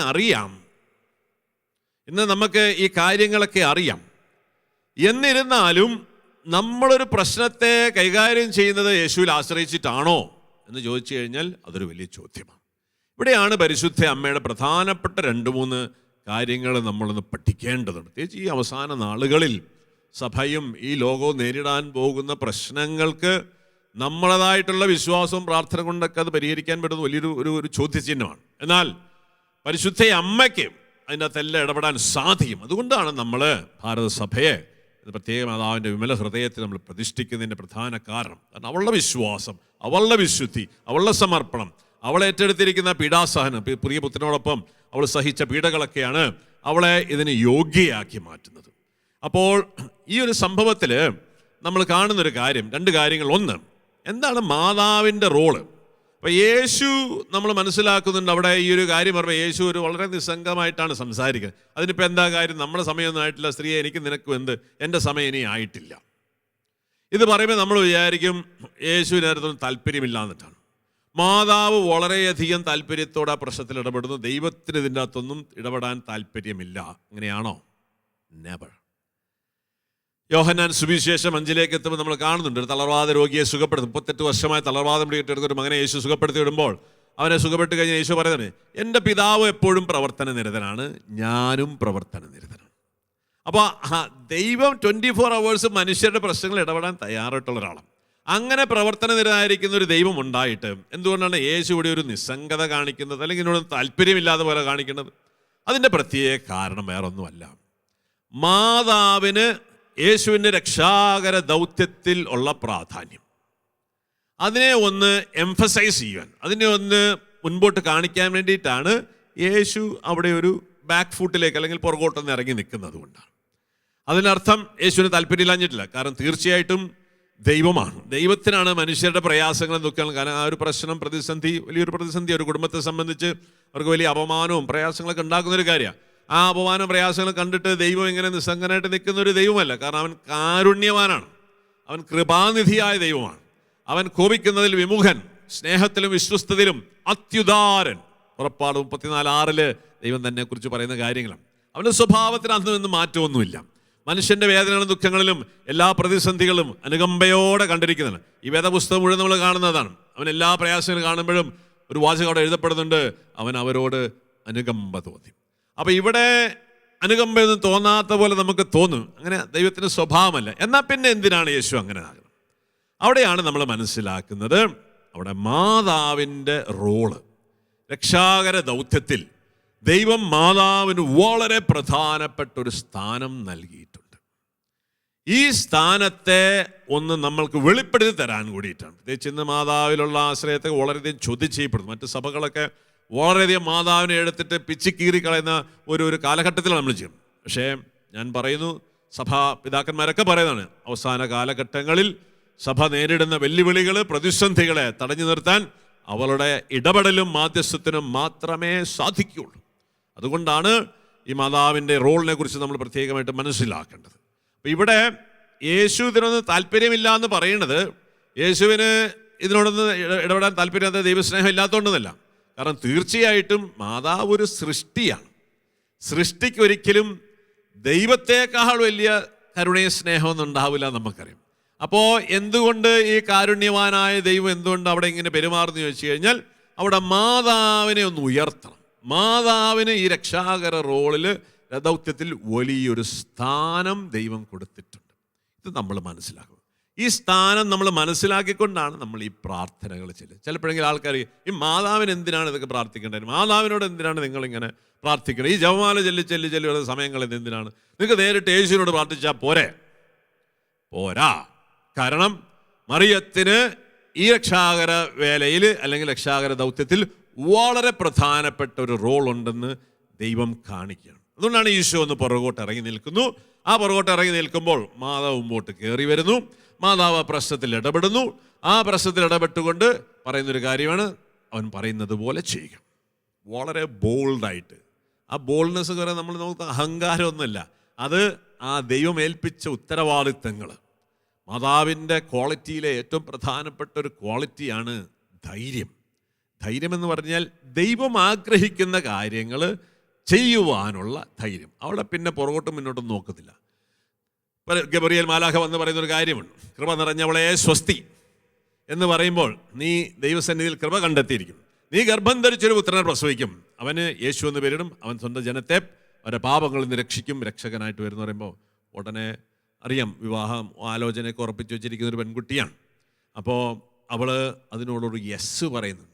അറിയാം. എന്നിരുന്നാലും നമ്മളൊരു പ്രശ്നത്തെ കൈകാര്യം ചെയ്യുന്നത് യേശുവിൽ ആശ്രയിച്ചിട്ടാണോ എന്ന് ചോദിച്ചു കഴിഞ്ഞാൽ അതൊരു വലിയ ചോദ്യമാണ്. ഇവിടെയാണ് പരിശുദ്ധ അമ്മയുടെ പ്രധാനപ്പെട്ട 2-3 കാര്യങ്ങൾ നമ്മളൊന്ന് പഠിക്കേണ്ടതുണ്ട്. പ്രത്യേകിച്ച് ഈ അവസാന നാളുകളിൽ സഭയും ഈ ലോകവും നേരിടാൻ പോകുന്ന പ്രശ്നങ്ങൾക്ക് നമ്മളതായിട്ടുള്ള വിശ്വാസവും പ്രാർത്ഥന കൊണ്ടൊക്കെ അത് പരിഹരിക്കാൻ പറ്റുന്ന വലിയൊരു ഒരു ചോദ്യചിഹ്നമാണ്. എന്നാൽ പരിശുദ്ധ അമ്മയ്ക്ക് അതിൻ്റെ അകത്തെല്ലാം ഇടപെടാൻ സാധിക്കും. അതുകൊണ്ടാണ് നമ്മൾ ഭാരത സഭയെ പ്രത്യേക മാതാവിൻ്റെ വിമല ഹൃദയത്തിൽ നമ്മൾ പ്രതിഷ്ഠിക്കുന്നതിൻ്റെ പ്രധാന കാരണം. കാരണം അവളുടെ വിശ്വാസം, അവളുടെ വിശുദ്ധി, അവളുടെ സമർപ്പണം, അവൾ ഏറ്റെടുത്തിരിക്കുന്ന പീഡാസഹനം, പ്രിയ പുത്രനോടൊപ്പം അവൾ സഹിച്ച പീഡകളൊക്കെയാണ് അവളെ ഇതിന് യോഗ്യയാക്കി മാറ്റുന്നത്. അപ്പോൾ ഈ ഒരു സംഭവത്തിൽ നമ്മൾ കാണുന്നൊരു കാര്യം, 2 കാര്യങ്ങൾ. ഒന്ന്, എന്താണ് മാതാവിൻ്റെ റോള്? അപ്പം യേശു നമ്മൾ മനസ്സിലാക്കുന്നുണ്ട് അവിടെ ഈ ഒരു കാര്യം പറയുമ്പോൾ യേശു ഒരു വളരെ നിസ്സംഗമായിട്ടാണ് സംസാരിക്കുന്നത്. അതിനിപ്പോൾ എന്താ കാര്യം, നമ്മുടെ സമയമൊന്നും ആയിട്ടില്ല, സ്ത്രീയെ എനിക്ക് നിനക്കും എന്ത്, എൻ്റെ സമയം ഇനി ആയിട്ടില്ല. ഇത് പറയുമ്പോൾ നമ്മൾ വിചാരിക്കും യേശുവിനകത്തൊന്നും താല്പര്യമില്ല എന്നിട്ടാണ്. മാതാവ് വളരെയധികം താല്പര്യത്തോടെ ആ പ്രശ്നത്തിൽ ഇടപെടുന്നു. ദൈവത്തിന് ഇതിൻ്റെ അകത്തൊന്നും ഇടപെടാൻ താല്പര്യമില്ല. അങ്ങനെയാണോ? നെവർ. യോഹന്നാൻ സുവിശേഷം 5 എത്തുമ്പോൾ നമ്മൾ കാണുന്നുണ്ട് ഒരു തളർവാദ രോഗിയെ സുഖപ്പെടുത്തും. 38 വർഷമായി തളർവാദം പിടികിട്ടെടുത്ത ഒരു മകനെ യേശു സുഖപ്പെടുത്തി വിടുമ്പോൾ അവനെ സുഖപ്പെട്ട് കഴിഞ്ഞ് യേശു പറയുന്നത്, എൻ്റെ പിതാവ് എപ്പോഴും പ്രവർത്തന നിരതനാണ്, ഞാനും പ്രവർത്തന നിരതനാണ്. അപ്പോൾ ദൈവം 24 hours മനുഷ്യരുടെ പ്രശ്നങ്ങൾ ഇടപെടാൻ തയ്യാറായിട്ടുള്ള ഒരാളാണ്. അങ്ങനെ പ്രവർത്തന നിരതനായിരിക്കുന്ന ഒരു ദൈവം ഉണ്ടായിട്ട് എന്തുകൊണ്ടാണ് യേശു ഇവിടെ ഒരു നിസ്സംഗത കാണിക്കുന്നത്, അല്ലെങ്കിൽ ഇതിനോട് താല്പര്യമില്ലാതെ പോലെ കാണിക്കുന്നത്? അതിൻ്റെ പ്രത്യേക കാരണം വേറൊന്നുമല്ല. മാതാവിന് യേശുവിൻ്റെ രക്ഷാകര ദൗത്യത്തിൽ ഉള്ള പ്രാധാന്യം, അതിനെ ഒന്ന് എംഫസൈസ് ചെയ്യാൻ, അതിനെ ഒന്ന് മുൻപോട്ട് കാണിക്കാൻ വേണ്ടിയിട്ടാണ് യേശു അവിടെ ഒരു ബാക്ക് ഫുട്ടിലേക്ക് അല്ലെങ്കിൽ പുറകോട്ടൊന്ന് ഇറങ്ങി നിൽക്കുന്നത് കൊണ്ടാണ്. അതിനർത്ഥം യേശുവിന് താല്പര്യമില്ലാഞ്ഞിട്ടില്ല. കാരണം തീർച്ചയായിട്ടും ദൈവമാണ്, ദൈവത്തിനാണ് മനുഷ്യരുടെ പ്രയാസങ്ങളും ദുഃഖങ്ങളും. കാരണം ആ ഒരു പ്രശ്നം, പ്രതിസന്ധി, വലിയൊരു പ്രതിസന്ധി ഒരു കുടുംബത്തെ സംബന്ധിച്ച് അവർക്ക് വലിയ അപമാനവും പ്രയാസങ്ങളൊക്കെ ഉണ്ടാക്കുന്നൊരു കാര്യമാണ്. ആ അപമാനം പ്രയാസങ്ങൾ കണ്ടിട്ട് ദൈവം ഇങ്ങനെ നിസ്സംഗനായിട്ട് നിൽക്കുന്ന ഒരു ദൈവമല്ല. കാരണം അവൻ കാരുണ്യവാനാണ്, അവൻ കൃപാനിധിയായ ദൈവമാണ്. അവൻ കോപിക്കുന്നതിൽ വിമുഖൻ, സ്നേഹത്തിലും വിശ്വസ്തതയിലും അത്യുദാരൻ. പുറപ്പാട് 34:6 ദൈവം തന്നെ കുറിച്ച് പറയുന്ന കാര്യങ്ങളാണ്. അവൻ്റെ സ്വഭാവത്തിന് അന്ന് നിന്ന് മാറ്റമൊന്നുമില്ല. മനുഷ്യൻ്റെ വേദനകളും ദുഃഖങ്ങളിലും എല്ലാ പ്രതിസന്ധികളും അനുകമ്പയോടെ കണ്ടിരിക്കുന്നതാണ്. ഈ വേദപുസ്തകം മുഴുവൻ നമ്മൾ കാണുന്നതാണ്. അവൻ എല്ലാ പ്രയാസങ്ങളും കാണുമ്പോഴും ഒരു വാചകം അവിടെ എഴുതപ്പെടുന്നുണ്ട്, അവൻ അവരോട് അനുകമ്പ തോന്നി. അപ്പം ഇവിടെ അനുകമ്പയൊന്നും തോന്നാത്ത പോലെ നമുക്ക് തോന്നും. അങ്ങനെ ദൈവത്തിൻ്റെ സ്വഭാവമല്ല. എന്നാൽ പിന്നെ എന്തിനാണ് യേശു അങ്ങനെ ആകുന്നത്? അവിടെയാണ് നമ്മൾ മനസ്സിലാക്കുന്നത് അവിടെ മാതാവിൻ്റെ റോള്. രക്ഷാകര ദൗത്യത്തിൽ ദൈവം മാതാവിന് വളരെ പ്രധാനപ്പെട്ട ഒരു സ്ഥാനം നൽകിയിട്ടുണ്ട്. ഈ സ്ഥാനത്തെ ഒന്ന് നമ്മൾക്ക് വെളിപ്പെടുത്തി തരാൻ കൂടിയിട്ടാണ്. പ്രത്യേകിച്ച് ഇന്ന് മാതാവിലുള്ള ആശ്രയത്തെ വളരെയധികം ചോദ്യം ചെയ്യപ്പെടുന്നു. മറ്റ് സഭകളൊക്കെ വളരെയധികം മാതാവിനെ എടുത്തിട്ട് പിച്ചിക്കീറി കളയുന്ന ഒരു കാലഘട്ടത്തിലാണ് നമ്മൾ ചെയ്യുന്നത്. പക്ഷേ ഞാൻ പറയുന്നു, സഭാ പിതാക്കന്മാരൊക്കെ പറയുന്നതാണ്, അവസാന കാലഘട്ടങ്ങളിൽ സഭ നേരിടുന്ന വെല്ലുവിളികൾ, പ്രതിസന്ധികളെ തടഞ്ഞു നിർത്താൻ അവളുടെ ഇടപെടലും മാധ്യസ്ഥത്തിനും മാത്രമേ സാധിക്കുകയുള്ളൂ. അതുകൊണ്ടാണ് ഈ മാതാവിൻ്റെ റോളിനെ കുറിച്ച് നമ്മൾ പ്രത്യേകമായിട്ട് മനസ്സിലാക്കേണ്ടത്. അപ്പം ഇവിടെ യേശു ഇതിനൊന്നും താല്പര്യമില്ല എന്ന് പറയുന്നത് യേശുവിന് ഇതിനോടൊന്ന് ഇടപെടാൻ താല്പര്യമില്ലാത്ത ദൈവസ്നേഹം ഇല്ലാത്തതുകൊണ്ടെന്നല്ല. കാരണം തീർച്ചയായിട്ടും മാതാവ് ഒരു സൃഷ്ടിയാണ്. സൃഷ്ടിക്ക് ഒരിക്കലും ദൈവത്തെക്കാൾ വലിയ കരുണയും സ്നേഹമൊന്നും ഉണ്ടാവില്ല നമുക്കറിയാം. അപ്പോൾ എന്തുകൊണ്ട് ഈ കാരുണ്യവാനായ ദൈവം എന്തുകൊണ്ട് അവിടെ ഇങ്ങനെ പെരുമാറുന്നു ചോദിച്ചു കഴിഞ്ഞാൽ, അവിടെ മാതാവിനെ ഒന്ന് ഉയർത്തണം. മാതാവിന് ഈ രക്ഷാകര റോളിൽ ദൗത്യത്തിൽ വലിയൊരു സ്ഥാനം ദൈവം കൊടുത്തിട്ടുണ്ട്. ഇത് നമ്മൾ മനസ്സിലാക്കും. ഈ സ്ഥാനം നമ്മൾ മനസ്സിലാക്കിക്കൊണ്ടാണ് നമ്മൾ ഈ പ്രാർത്ഥനകൾ ചെല്ലുന്നത്. ചിലപ്പോഴെങ്കിലും ആൾക്കാർ ഈ മാതാവിന് എന്തിനാണ് ഇതൊക്കെ പ്രാർത്ഥിക്കേണ്ടത്, മാതാവിനോട് എന്തിനാണ് നിങ്ങളിങ്ങനെ പ്രാർത്ഥിക്കേണ്ടത്, ഈ ജപമാല ചെല്ലുന്ന സമയങ്ങളിൽ എന്തിനാണ്, നിങ്ങൾക്ക് നേരിട്ട് യേശുവിനോട് പ്രാർത്ഥിച്ചാൽ പോരാ. കാരണം മറിയത്തിന് ഈ രക്ഷാകര വേലയിൽ അല്ലെങ്കിൽ രക്ഷാകര ദൗത്യത്തിൽ വളരെ പ്രധാനപ്പെട്ട ഒരു റോൾ ഉണ്ടെന്ന് ദൈവം കാണിക്കുകയാണ്. അതുകൊണ്ടാണ് ഈശോ ഒന്ന് പുറകോട്ട് ഇറങ്ങി നിൽക്കുന്നു. ആ പുറകോട്ട് ഇറങ്ങി നിൽക്കുമ്പോൾ മാതാവ് മുമ്പോട്ട് കയറി വരുന്നു. മാതാവ് ആ പ്രശ്നത്തിൽ ഇടപെടുന്നു. ആ പ്രശ്നത്തിൽ ഇടപെട്ടുകൊണ്ട് പറയുന്നൊരു കാര്യമാണ്, അവൻ പറയുന്നത് പോലെ ചെയ്യുക. വളരെ ബോൾഡായിട്ട്. ആ ബോൾഡ്നെസ് എന്ന് പറയുന്നത് നമുക്ക് അഹങ്കാരമൊന്നുമല്ല, അത് ആ ദൈവം ഏൽപ്പിച്ച ഉത്തരവാദിത്തങ്ങൾ. മാതാവിൻ്റെ ക്വാളിറ്റിയിലെ ഏറ്റവും പ്രധാനപ്പെട്ട ഒരു ക്വാളിറ്റിയാണ് ധൈര്യം. ധൈര്യം എന്ന് പറഞ്ഞാൽ ദൈവം ആഗ്രഹിക്കുന്ന കാര്യങ്ങൾ ചെയ്യുവാനുള്ള ധൈര്യം. അവിടെ പിന്നെ പുറകോട്ടും മുന്നോട്ടും നോക്കത്തില്ല. ഗബ്രിയേൽ മാലാഖ വന്ന് പറയുന്നൊരു കാര്യമുണ്ട്, കൃപ നിറഞ്ഞവളെ സ്വസ്തി എന്ന് പറയുമ്പോൾ നീ ദൈവസന്നിധിയിൽ കൃപ കണ്ടെത്തിയിരിക്കും. നീ ഗർഭം ധരിച്ചൊരു പുത്രനെ പ്രസവിക്കും, അവന് യേശു എന്ന് പേരിടും, അവൻ സ്വന്തം ജനത്തെ അവരുടെ പാപങ്ങളിൽ നിന്ന് രക്ഷിക്കും, രക്ഷകനായിട്ട് വരുന്നു പറയുമ്പോൾ ഉടനെ അറിയാം വിവാഹം ആലോചനയൊക്കെ ഉറപ്പിച്ച് വെച്ചിരിക്കുന്ന ഒരു പെൺകുട്ടിയാണ്. അപ്പോൾ അവൾ അതിനോടൊരു യെസ് പറയുന്നു.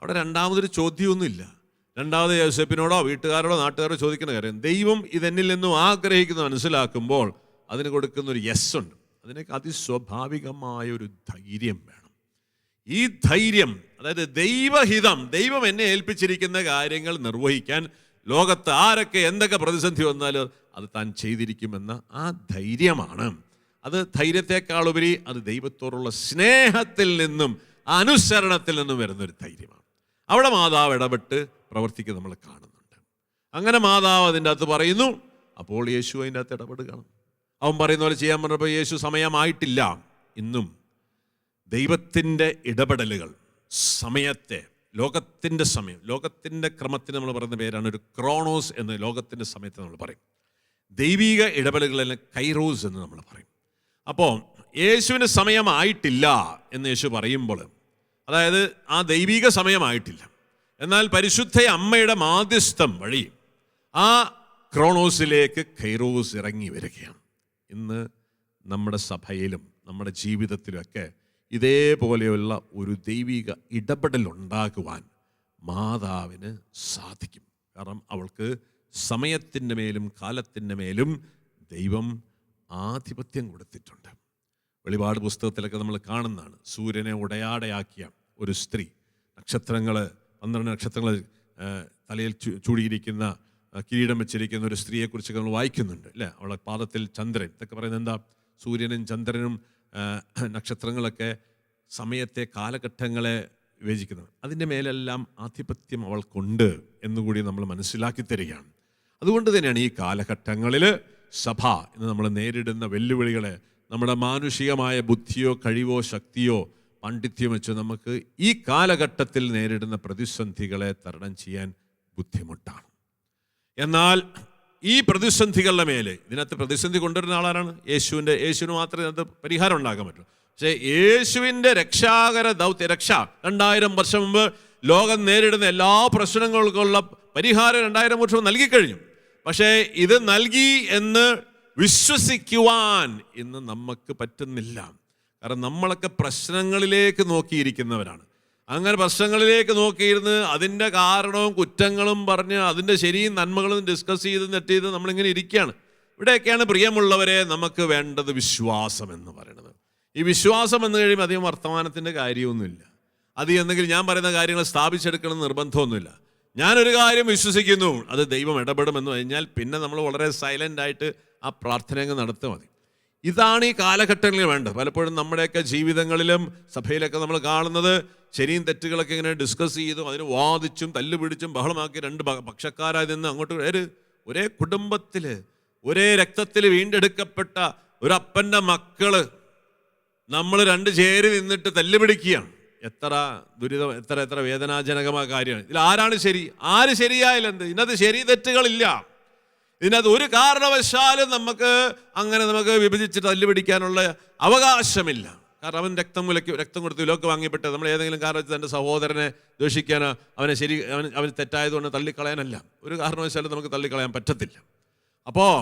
അവിടെ രണ്ടാമതൊരു ചോദ്യമൊന്നുമില്ല. രണ്ടാമത് യോസേപ്പിനോടോ വീട്ടുകാരോടോ നാട്ടുകാരോ ചോദിക്കുന്ന കാര്യം, ദൈവം ഇതെന്നിൽ നിന്നും ആഗ്രഹിക്കുന്നത് മനസ്സിലാക്കുമ്പോൾ അതിന് കൊടുക്കുന്നൊരു യെസ് ഉണ്ട്. അതിനൊക്കെ അതിസ്വാഭാവികമായ ഒരു ധൈര്യം വേണം. ഈ ധൈര്യം, അതായത് ദൈവഹിതം, ദൈവം എന്നെ ഏൽപ്പിച്ചിരിക്കുന്ന കാര്യങ്ങൾ നിർവഹിക്കാൻ ലോകത്ത് ആരൊക്കെ എന്തൊക്കെ പ്രതിസന്ധി വന്നാലും അത് താൻ ചെയ്തിരിക്കുമെന്ന ആ ധൈര്യമാണ്. അത് ധൈര്യത്തെക്കാളുപരി അത് ദൈവത്തോടുള്ള സ്നേഹത്തിൽ നിന്നും ആ അനുസരണത്തിൽ നിന്നും വരുന്നൊരു ധൈര്യമാണ്. അവിടെ മാതാവ് ഇടപെട്ട് പ്രവർത്തിക്കുക നമ്മൾ കാണുന്നുണ്ട്. അങ്ങനെ മാതാവ് അതിൻ്റെ അകത്ത് പറയുന്നു. അപ്പോൾ യേശു അതിൻ്റെ അകത്ത് ഇടപെടുകയാണ്. അവൻ പറയുന്ന പോലെ ചെയ്യാൻ പറഞ്ഞപ്പോൾ യേശു സമയമായിട്ടില്ല. ഇന്നും ദൈവത്തിൻ്റെ ഇടപെടലുകൾ സമയത്തെ, ലോകത്തിൻ്റെ സമയം, ലോകത്തിൻ്റെ ക്രമത്തിന് നമ്മൾ പറയുന്ന പേരാണ് ഒരു ക്രോണോസ് എന്ന് ലോകത്തിൻ്റെ സമയത്ത് നമ്മൾ പറയും. ദൈവിക ഇടപെടലുകളെല്ലാം കൈറോസ് എന്ന് നമ്മൾ പറയും. അപ്പോൾ യേശുവിന് സമയമായിട്ടില്ല എന്ന് യേശു പറയുമ്പോൾ, അതായത് ആ ദൈവിക സമയമായിട്ടില്ല, എന്നാൽ പരിശുദ്ധ അമ്മയുടെ മാധ്യസ്ഥം വഴി ആ ക്രോണോസിലേക്ക് കൈറോസ് ഇറങ്ങി വരികയാണ്. ഇന്ന് നമ്മുടെ സഭയിലും നമ്മുടെ ജീവിതത്തിലുമൊക്കെ ഇതേപോലെയുള്ള ഒരു ദൈവിക ഇടപെടൽ ഉണ്ടാകുവാൻ മാതാവിന് സാധിക്കും. കാരണം അവൾക്ക് സമയത്തിൻ്റെ മേലും കാലത്തിൻ്റെ മേലും ദൈവം ആധിപത്യം കൊടുത്തിട്ടുണ്ട്. വെളിപാട് പുസ്തകത്തിലൊക്കെ നമ്മൾ കാണുന്നതാണ്. സൂര്യനെ ഉടയാടയാക്കിയ ഒരു സ്ത്രീ, നക്ഷത്രങ്ങൾ 12 നക്ഷത്രങ്ങൾ തലയിൽ ചൂടിയിരിക്കുന്ന, കിരീടം വെച്ചിരിക്കുന്ന ഒരു സ്ത്രീയെക്കുറിച്ചൊക്കെ നമ്മൾ വായിക്കുന്നുണ്ട് അല്ലേ. അവളുടെ പാദത്തിൽ ചന്ദ്രൻ. ഇതൊക്കെ പറയുന്നത് എന്താ? സൂര്യനും ചന്ദ്രനും നക്ഷത്രങ്ങളൊക്കെ സമയത്തെ, കാലഘട്ടങ്ങളെ വിവേചിക്കുന്നത്. അതിൻ്റെ മേലെല്ലാം ആധിപത്യം അവൾക്കുണ്ട് എന്നുകൂടി നമ്മൾ മനസ്സിലാക്കി തരികയാണ്. അതുകൊണ്ട് തന്നെയാണ് ഈ കാലഘട്ടങ്ങളിൽ സഭ ഇന്ന് നമ്മൾ നേരിടുന്ന വെല്ലുവിളികളെ നമ്മുടെ മാനുഷികമായ ബുദ്ധിയോ കഴിവോ ശക്തിയോ പാണ്ഡിത്യം വെച്ച് നമുക്ക് ഈ കാലഘട്ടത്തിൽ നേരിടുന്ന പ്രതിസന്ധികളെ തരണം ചെയ്യാൻ ബുദ്ധിമുട്ടാണ്. എന്നാൽ ഈ പ്രതിസന്ധികളുടെ മേലെ, ഇതിനകത്ത് പ്രതിസന്ധി കൊണ്ടുവരുന്ന ആളാരാണ്? യേശുവിന് മാത്രമേ ഇതിനകത്ത് പരിഹാരം ഉണ്ടാക്കാൻ പറ്റൂ. പക്ഷേ യേശുവിൻ്റെ രക്ഷാകര ദൗത്യ, 2000 വർഷം മുമ്പ് ലോകം നേരിടുന്ന എല്ലാ പ്രശ്നങ്ങൾക്കുള്ള പരിഹാരം 2000 വർഷം നൽകിക്കഴിഞ്ഞു. പക്ഷേ ഇത് നൽകി എന്ന് വിശ്വസിക്കുവാൻ ഇന്ന് നമുക്ക് പറ്റുന്നില്ല. കാരണം നമ്മളൊക്കെ പ്രശ്നങ്ങളിലേക്ക് നോക്കിയിരിക്കുന്നവരാണ്. അങ്ങനെ പ്രശ്നങ്ങളിലേക്ക് നോക്കിയിരുന്ന് അതിൻ്റെ കാരണവും കുറ്റങ്ങളും പറഞ്ഞ് അതിൻ്റെ ശരിയും നന്മകളും ഡിസ്കസ് ചെയ്ത് നെറ്റ് നമ്മളിങ്ങനെ ഇരിക്കുകയാണ്. ഇവിടെയൊക്കെയാണ് പ്രിയമുള്ളവരെ നമുക്ക് വേണ്ടത് വിശ്വാസം എന്ന് പറയുന്നത്. ഈ വിശ്വാസം എന്ന് കഴിയുമ്പോൾ അധികം വർത്തമാനത്തിൻ്റെ കാര്യമൊന്നുമില്ല. അത് എന്തെങ്കിലും ഞാൻ പറയുന്ന കാര്യങ്ങൾ സ്ഥാപിച്ചെടുക്കണം നിർബന്ധമൊന്നുമില്ല. ഞാനൊരു കാര്യം വിശ്വസിക്കുന്നു, അത് ദൈവം ഇടപെടുമെന്ന് കഴിഞ്ഞാൽ പിന്നെ നമ്മൾ വളരെ സൈലൻ്റായിട്ട് ആ പ്രാർത്ഥനയൊക്കെ നടത്തിയാൽ മതി. ഇതാണ് ഈ കാലഘട്ടങ്ങളിൽ വേണ്ടത്. പലപ്പോഴും നമ്മുടെയൊക്കെ ജീവിതങ്ങളിലും സഭയിലൊക്കെ നമ്മൾ കാണുന്നത് ശരിയും തെറ്റുകളൊക്കെ ഇങ്ങനെ ഡിസ്കസ് ചെയ്തും അതിന് വാദിച്ചും തല്ലുപിടിച്ചും ബഹളമാക്കി 2 പക്ഷക്കാരായി നിന്ന് അങ്ങോട്ട് ഒരേ കുടുംബത്തിൽ ഒരേ രക്തത്തിൽ വീണ്ടെടുക്കപ്പെട്ട ഒരപ്പൻ്റെ മക്കള് നമ്മൾ 2 ചേരി നിന്നിട്ട് തല്ലുപിടിക്കുകയാണ്. എത്ര ദുരിതം, എത്ര വേദനാജനകമായ കാര്യമാണ്. ഇതിൽ ആരാണ് ശരി, ആര് ശരിയായാലെന്ത്? ഇതിനകത്ത് ശരി തെറ്റുകളില്ല. ഇതിനകത്ത് ഒരു കാരണവശാലും നമുക്ക് വിഭജിച്ചിട്ട് തല്ലുപിടിക്കാനുള്ള അവകാശമില്ല. കാരണം അവൻ രക്തം കൊടുത്ത് വിലക്ക് വാങ്ങിപ്പെട്ട് നമ്മൾ ഏതെങ്കിലും കാരണത്തിൽ തൻ്റെ സഹോദരനെ ദ്വേഷിക്കാനോ അവന് തെറ്റായതുകൊണ്ട് തള്ളിക്കളയാനല്ല. ഒരു കാരണവശാലും നമുക്ക് തള്ളിക്കളയാൻ പറ്റത്തില്ല. അപ്പോൾ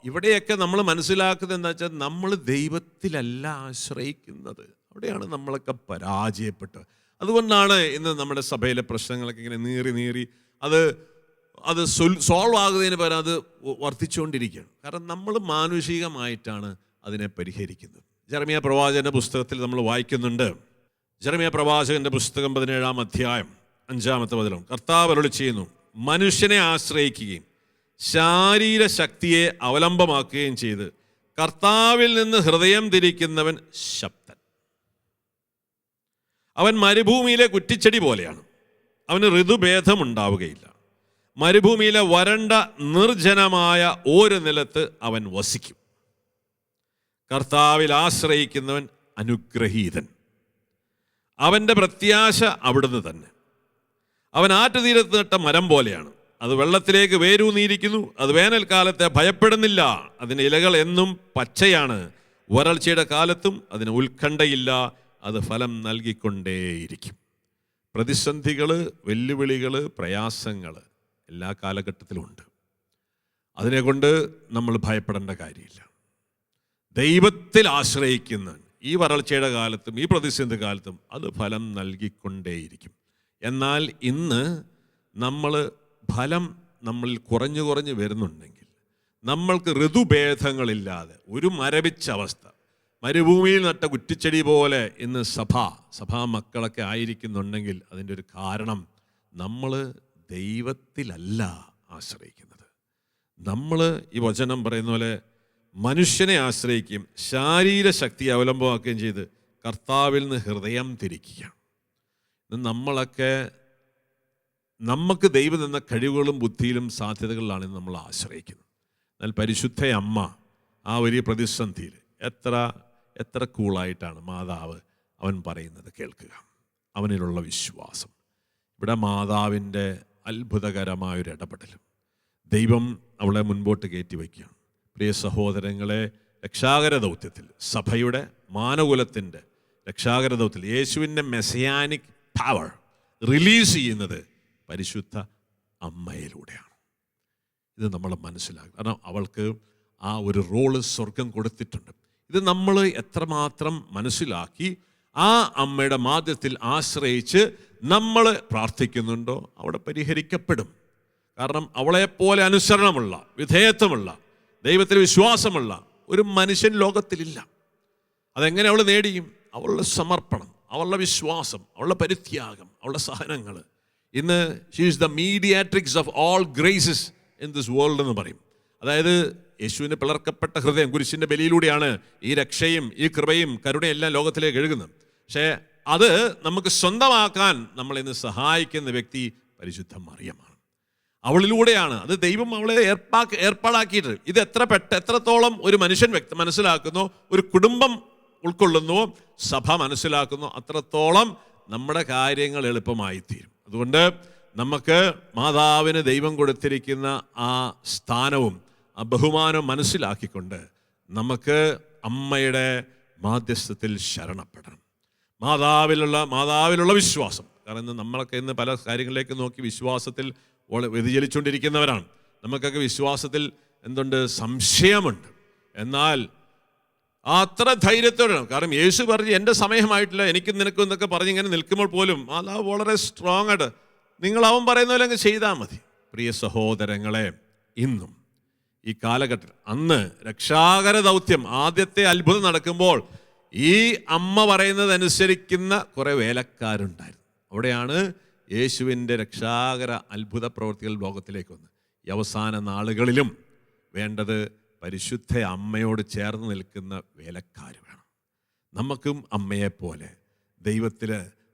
ഇവിടെയൊക്കെ നമ്മൾ മനസ്സിലാക്കുന്നത് എന്താ വെച്ചാൽ നമ്മൾ ദൈവത്തിലല്ല ആശ്രയിക്കുന്നത്. അവിടെയാണ് നമ്മളൊക്കെ പരാജയപ്പെട്ടത്. അതുകൊണ്ടാണ് ഇന്ന് നമ്മുടെ സഭയിലെ പ്രശ്നങ്ങളൊക്കെ ഇങ്ങനെ നീറി അത് സോൾവ് ആകുന്നതിന് പകരം അത് വർദ്ധിച്ചുകൊണ്ടിരിക്കുകയാണ്. കാരണം നമ്മൾ മാനുഷികമായിട്ടാണ് അതിനെ പരിഹരിക്കുന്നത്. ജെറമ്യാ പ്രവാചകന്റെ പുസ്തകത്തിൽ നമ്മൾ വായിക്കുന്നുണ്ട്. ജെറമ്യാ പ്രവാചകന്റെ പുസ്തകം 17-ാം അധ്യായം 5-ാമത്തെ വചനം, കർത്താവ് അരുളി ചെയ്യുന്നു, മനുഷ്യനെ ആശ്രയിക്കുകയും ശാരീരശക്തിയെ അവലംബമാക്കുകയും ചെയ്ത് കർത്താവിൽ നിന്ന് ഹൃദയം തിരിക്കുന്നവൻ ശബ്ദൻ. അവൻ മരുഭൂമിയിലെ കുറ്റിച്ചെടി പോലെയാണ്. അവന് ഋതുഭേദമുണ്ടാവുകയില്ല. മരുഭൂമിയിലെ വരണ്ട നിർജ്ജനമായ ഒരു നിലത്ത് അവൻ വസിക്കും. കർത്താവിൽ ആശ്രയിക്കുന്നവൻ അനുഗ്രഹീതൻ. അവൻ്റെ പ്രത്യാശ അവിടുന്ന് തന്നെ. അവൻ ആറ്റുതീരത്ത് നട്ട മരം പോലെയാണ്. അത് വെള്ളത്തിലേക്ക് വേരൂന്നിയിരിക്കുന്നു. അത് വേനൽക്കാലത്തെ ഭയപ്പെടുന്നില്ല. അതിൻ്റെ ഇലകൾ എന്നും പച്ചയാണ്. വരൾച്ചയുടെ കാലത്തും അതിന് ഉത്കണ്ഠയില്ല. അത് ഫലം നൽകിക്കൊണ്ടേയിരിക്കും. പ്രതിസന്ധികൾ, വെല്ലുവിളികൾ, പ്രയാസങ്ങൾ എല്ലാ കാലഘട്ടത്തിലും ഉണ്ട്. അതിനെക്കൊണ്ട് നമ്മൾ ഭയപ്പെടേണ്ട കാര്യമില്ല. ദൈവത്തിൽ ആശ്രയിക്കുന്ന ഈ വരൾച്ചയുടെ കാലത്തും ഈ പ്രതിസന്ധി കാലത്തും അത് ഫലം നൽകിക്കൊണ്ടേയിരിക്കും. എന്നാൽ ഇന്ന് നമ്മളിൽ കുറഞ്ഞു വരുന്നുണ്ടെങ്കിൽ, നമ്മൾക്ക് ഋതുഭേദങ്ങളില്ലാതെ ഒരു മരവിച്ച അവസ്ഥ, മരുഭൂമിയിൽ നട്ട കുറ്റിച്ചെടി പോലെ ഇന്ന് സഭാ മക്കളൊക്കെ ആയിരിക്കുന്നുണ്ടെങ്കിൽ അതിൻ്റെ ഒരു കാരണം നമ്മൾ ദൈവത്തിലല്ല ആശ്രയിക്കുന്നത്. നമ്മൾ ഈ വചനം പറയുന്ന പോലെ മനുഷ്യനെ ആശ്രയിക്കുകയും ശാരീരശക്തിയെ അവലംബമാക്കുകയും ചെയ്ത് കർത്താവിൽ നിന്ന് ഹൃദയം തിരിക്കുക. നമ്മളൊക്കെ നമുക്ക് ദൈവം എന്ന കഴിവുകളും ബുദ്ധിയിലും സാധ്യതകളിലാണ് നമ്മൾ ആശ്രയിക്കുന്നത്. എന്നാൽ പരിശുദ്ധ അമ്മ ആ വലിയ പ്രതിസന്ധിയിൽ എത്ര കൂളായിട്ടാണ് മാതാവ് അവൻ പറയുന്നത് കേൾക്കുക. അവനിലുള്ള വിശ്വാസം. ഇവിടെ മാതാവിൻ്റെ അത്ഭുതകരമായൊരു ഇടപെടലും ദൈവം അവളെ മുൻപോട്ട് കയറ്റി വയ്ക്കുകയാണ്. പ്രിയ സഹോദരങ്ങളെ, രക്ഷാകര ദൗത്യത്തിൽ, സഭയുടെ മാനകുലത്തിൻ്റെ രക്ഷാകര ദൗത്യത്തിൽ യേശുവിൻ്റെ മെസ്സിയാനിക് പവർ റിലീസ് ചെയ്യുന്നത് പരിശുദ്ധ അമ്മയിലൂടെയാണ്. ഇത് നമ്മൾ മനസ്സിലാക്കും. കാരണം അവൾക്ക് ആ ഒരു റോള് സ്വർഗം കൊടുത്തിട്ടുണ്ട്. ഇത് നമ്മൾ എത്രമാത്രം മനസ്സിലാക്കി ആ അമ്മയുടെ മാധ്യത്തിൽ ആശ്രയിച്ച് നമ്മൾ പ്രാർത്ഥിക്കുന്നുണ്ടോ അവിടെ പരിഹരിക്കപ്പെടും. കാരണം അവളെപ്പോലെ അനുസരണമുള്ള, വിധേയത്വമുള്ള, ദൈവത്തിൽ വിശ്വാസമുള്ള ഒരു മനുഷ്യൻ ലോകത്തിലില്ല. അതെങ്ങനെ അവൾ നേടിയും? അവളുടെ സമർപ്പണം, അവളുടെ വിശ്വാസം, അവളുടെ പരിത്യാഗം, അവളുടെ സഹനങ്ങൾ. ഇന്ന് she is the mediatrix of all graces in this world എന്ന് പറയും. അതായത് യേശുവിൻ്റെ പിളർക്കപ്പെട്ട ഹൃദയം, കുരിശിൻ്റെ ബലിയിലൂടെയാണ് ഈ രക്ഷയും ഈ കൃപയും കരുണയും എല്ലാം ലോകത്തിലേക്ക് എഴുകുന്നത്. പക്ഷേ അത് നമുക്ക് സ്വന്തമാക്കാൻ നമ്മളിന്ന് സഹായിക്കുന്ന വ്യക്തി പരിശുദ്ധ മറിയമാണ്. അവളിലൂടെയാണ് അത് ദൈവം അവളെ ഏർപ്പാടാക്കിയിട്ട്. ഇത് എത്രത്തോളം ഒരു മനുഷ്യൻ മനസ്സിലാക്കുന്നു, ഒരു കുടുംബം ഉൾക്കൊള്ളുന്നുവോ, സഭ മനസ്സിലാക്കുന്നു, അത്രത്തോളം നമ്മുടെ കാര്യങ്ങൾ എളുപ്പമായി തീരും. അതുകൊണ്ട് നമുക്ക് മാതാവിന് ദൈവം കൊടുത്തിരിക്കുന്ന ആ സ്ഥാനവും ആ ബഹുമാനവും മനസ്സിലാക്കിക്കൊണ്ട് നമുക്ക് അമ്മയുടെ മാധ്യസ്ഥത്തിൽ ശരണപ്പെടണം. മാതാവിലുള്ള വിശ്വാസം. കാരണം നമ്മളൊക്കെ ഇന്ന് പല കാര്യങ്ങളിലേക്ക് നോക്കി വിശ്വാസത്തിൽ വ്യതിചലിച്ചുകൊണ്ടിരിക്കുന്നവരാണ്. നമുക്കൊക്കെ വിശ്വാസത്തിൽ സംശയമുണ്ട്. എന്നാൽ അത്ര ധൈര്യത്തോടെ, കാരണം യേശു പറഞ്ഞ് എൻ്റെ സമയമായിട്ടില്ല, എനിക്കും നിനക്കും എന്നൊക്കെ പറഞ്ഞ് ഇങ്ങനെ നിൽക്കുമ്പോൾ പോലും മാതാവ് വളരെ സ്ട്രോങ് ആയിട്ട് നിങ്ങൾ അവൻ പറയുന്ന പോലെ അങ്ങ് ചെയ്താൽ മതി. പ്രിയ സഹോദരങ്ങളെ, ഇന്നും ഈ കാലഘട്ടത്തിൽ, അന്ന് രക്ഷാകര ദൗത്യം ആദ്യത്തെ അത്ഭുതം നടക്കുമ്പോൾ ഈ അമ്മ പറയുന്നത് അനുസരിക്കുന്ന കുറേ വേലക്കാരുണ്ടായിരുന്നു. അവിടെയാണ് യേശുവിൻ്റെ രക്ഷാകര അത്ഭുത പ്രവൃത്തികൾ ലോകത്തിലേക്ക് വന്നത്. ഈ അവസാന നാളുകളിലും വേണ്ടത് പരിശുദ്ധ അമ്മയോട് ചേർന്ന് നിൽക്കുന്ന വേലക്കാർ വേണം. നമുക്കും അമ്മയെപ്പോലെ ദൈവത്തിൽ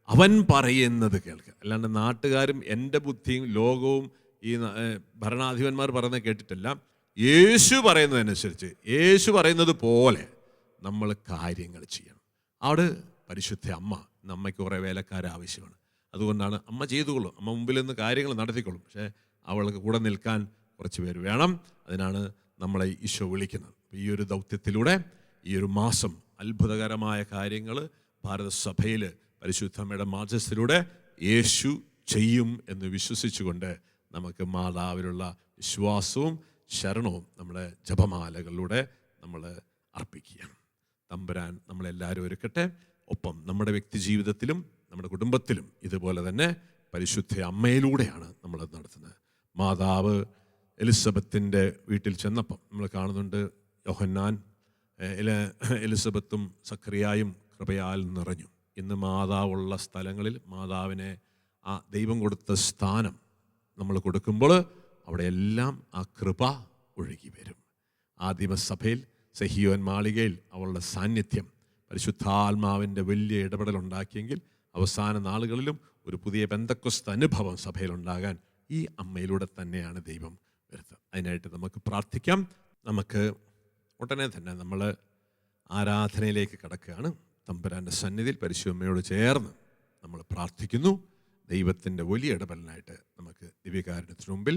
അവൻ പറയുന്നത് കേൾക്കുക. അല്ലാണ്ട് നാട്ടുകാരും എൻ്റെ ബുദ്ധിയും ലോകവും ഈ ഭരണാധിപന്മാർ പറയുന്നത് കേട്ടിട്ടില്ല. യേശു പറയുന്നതനുസരിച്ച്, യേശു പറയുന്നത് പോലെ നമ്മൾ കാര്യങ്ങൾ ചെയ്യണം. അവിടെ പരിശുദ്ധ അമ്മ, അമ്മയ്ക്ക് കുറേ വേലക്കാർ ആവശ്യമാണ്. അതുകൊണ്ടാണ് അമ്മ ചെയ്തുകൊള്ളും, അമ്മ മുമ്പിൽ നിന്ന് കാര്യങ്ങൾ നടത്തിക്കൊള്ളും. പക്ഷേ അവൾക്ക് കൂടെ നിൽക്കാൻ കുറച്ച് പേര് വേണം. അതിനാണ് നമ്മളെ ഈശോ വിളിക്കുന്നത്. ഈ ഒരു ദൗത്യത്തിലൂടെ ഈ ഒരു മാസം അത്ഭുതകരമായ കാര്യങ്ങൾ ഭാരതസഭയിൽ പരിശുദ്ധമ്മയുടെ മാധ്യസ്ഥത്തിലൂടെ യേശു ചെയ്യും എന്ന് വിശ്വസിച്ചുകൊണ്ട് നമുക്ക് മാതാവിലുള്ള വിശ്വാസവും ശരണവും നമ്മുടെ ജപമാലകളിലൂടെ നമ്മൾ അർപ്പിക്കുകയാണ്. തമ്പുരാൻ നമ്മളെല്ലാവരും ഒരുക്കട്ടെ. ഒപ്പം നമ്മുടെ വ്യക്തി ജീവിതത്തിലും നമ്മുടെ കുടുംബത്തിലും ഇതുപോലെ തന്നെ പരിശുദ്ധ അമ്മയിലൂടെയാണ് നമ്മളത് നടത്തുന്നത്. മാതാവ് എലിസബത്തിൻ്റെ വീട്ടിൽ ചെന്നപ്പം നമ്മൾ കാണുന്നുണ്ട്, യോഹന്നാൻ എലിസബത്തും സക്കറിയായും കൃപയാൽ നിറഞ്ഞു. ഇന്ന് മാതാവുള്ള സ്ഥലങ്ങളിൽ മാതാവിനെ ആ ദൈവം കൊടുത്ത സ്ഥാനം നമ്മൾ കൊടുക്കുമ്പോൾ അവിടെയെല്ലാം ആ കൃപ ഒഴുകി വരും. ആദിമസഭയിൽ സഹിയോൻ മാളികയിൽ അവളുടെ സാന്നിധ്യം പരിശുദ്ധാത്മാവിൻ്റെ വലിയ ഇടപെടലുണ്ടാക്കിയെങ്കിൽ അവസാന നാളുകളിലും ഒരു പുതിയ പെന്തക്കോസ്ത് അനുഭവം സഭയിലുണ്ടാകാൻ ഈ അമ്മയിലൂടെ തന്നെയാണ് ദൈവം വരുന്നത്. അതിനായിട്ട് നമുക്ക് പ്രാർത്ഥിക്കാം. നമുക്ക് ഉടനെ തന്നെ നമ്മൾ ആരാധനയിലേക്ക് കടക്കുകയാണ്. തമ്പുരാൻ്റെ സന്നിധിയിൽ പരിശുദ്ധമ്മയോട് ചേർന്ന് നമ്മൾ പ്രാർത്ഥിക്കുന്നു. ദൈവത്തിൻ്റെ വലിയ ഇടപെടലിനായിട്ട് നമുക്ക് ദിവ്യകാരുണ്യത്തിന് മുമ്പിൽ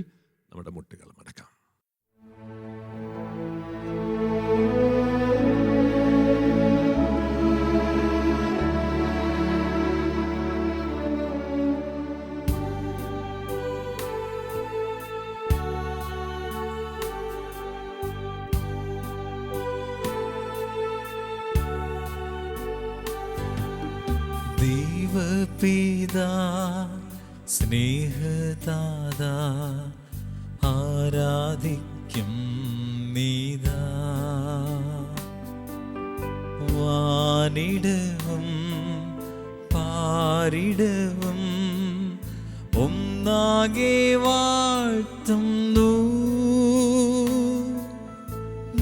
നമ്മുടെ മുട്ടുകൾ മടക്കാം. ദൈവപിതാ സ്നേഹദാതാ ആരാധിക്കും നീതാ. വാനിടവും പാരിടവും ഒന്നാകെ വാഴ്ത്തുന്നു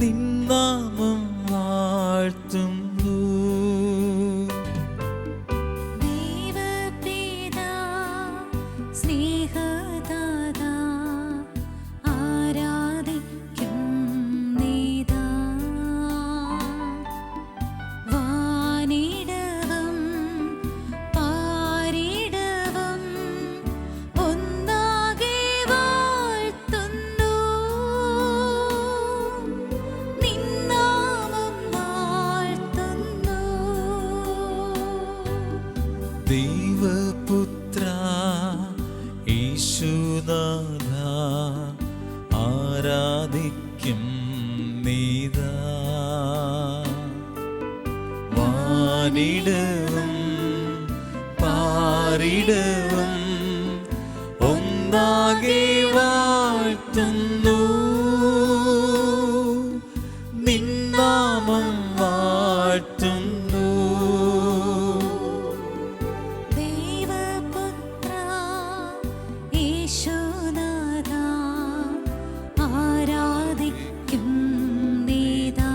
നിന്നാമം വാഴ്ത്തുന്നു. ദൈവപിതാ ദൈവപുത്ര യേശുനാഥ ആരാധിക്കും നീതാ. വാനിടവും പാരിടവും ഒന്നാകെ വാഴ്ത്തുന്നു, നിന്നാമം വാഴ്ത്തുന്നു. ദൈവപുത്ര യേശുനാഥ ആരാധിക്കും നീതാ.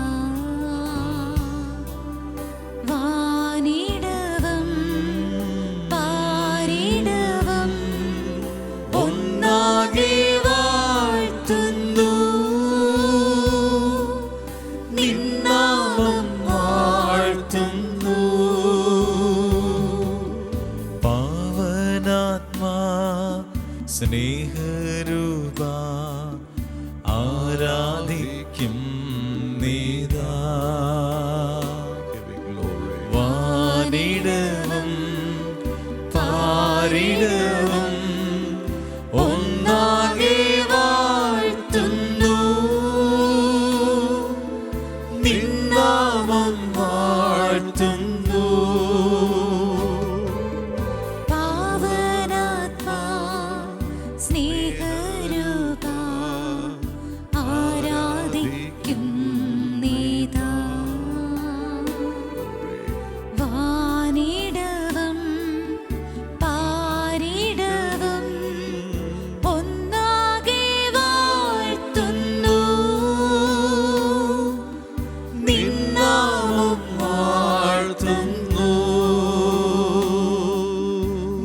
വാനിടവും പാരിടവും ഒന്നാകെ വാഴ്ത്തുന്നു, നിന്നാമം വാഴ്ത്തുന്നു. പാവനാത്മാ സ്നേഹരൂപ ആരാധിക്കും നീതാ. വാനിടവും പാരിടവും ഒന്നാകെ വാഴ്ത്തുന്നു, നിന്നാമം വാഴ്ത്തുന്നു. പാവനാത്മാ സ്നേഹരൂപ ആരാധിക്കും നീതാ. വാനിടവും പാരിടവും ഒന്നാകെ വാഴ്ത്തുന്നു, നിന്നാമം വാഴ്ത്തുന്നു,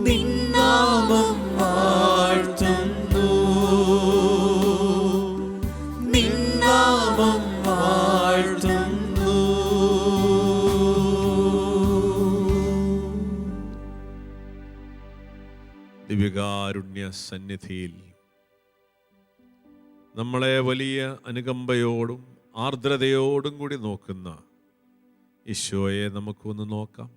നിന്നാമം വാഴ്ത്തുന്നു, നിന്നാമം വാഴ്ത്തുന്നു. ദിവ്യകാരുണ്യ സന്നിധിയിൽ നമ്മളെ വലിയ അനുകമ്പയോടും ആർദ്രതയോടും കൂടി നോക്കുന്ന ഈശോയെ നമുക്കൊന്ന് നോക്കാം.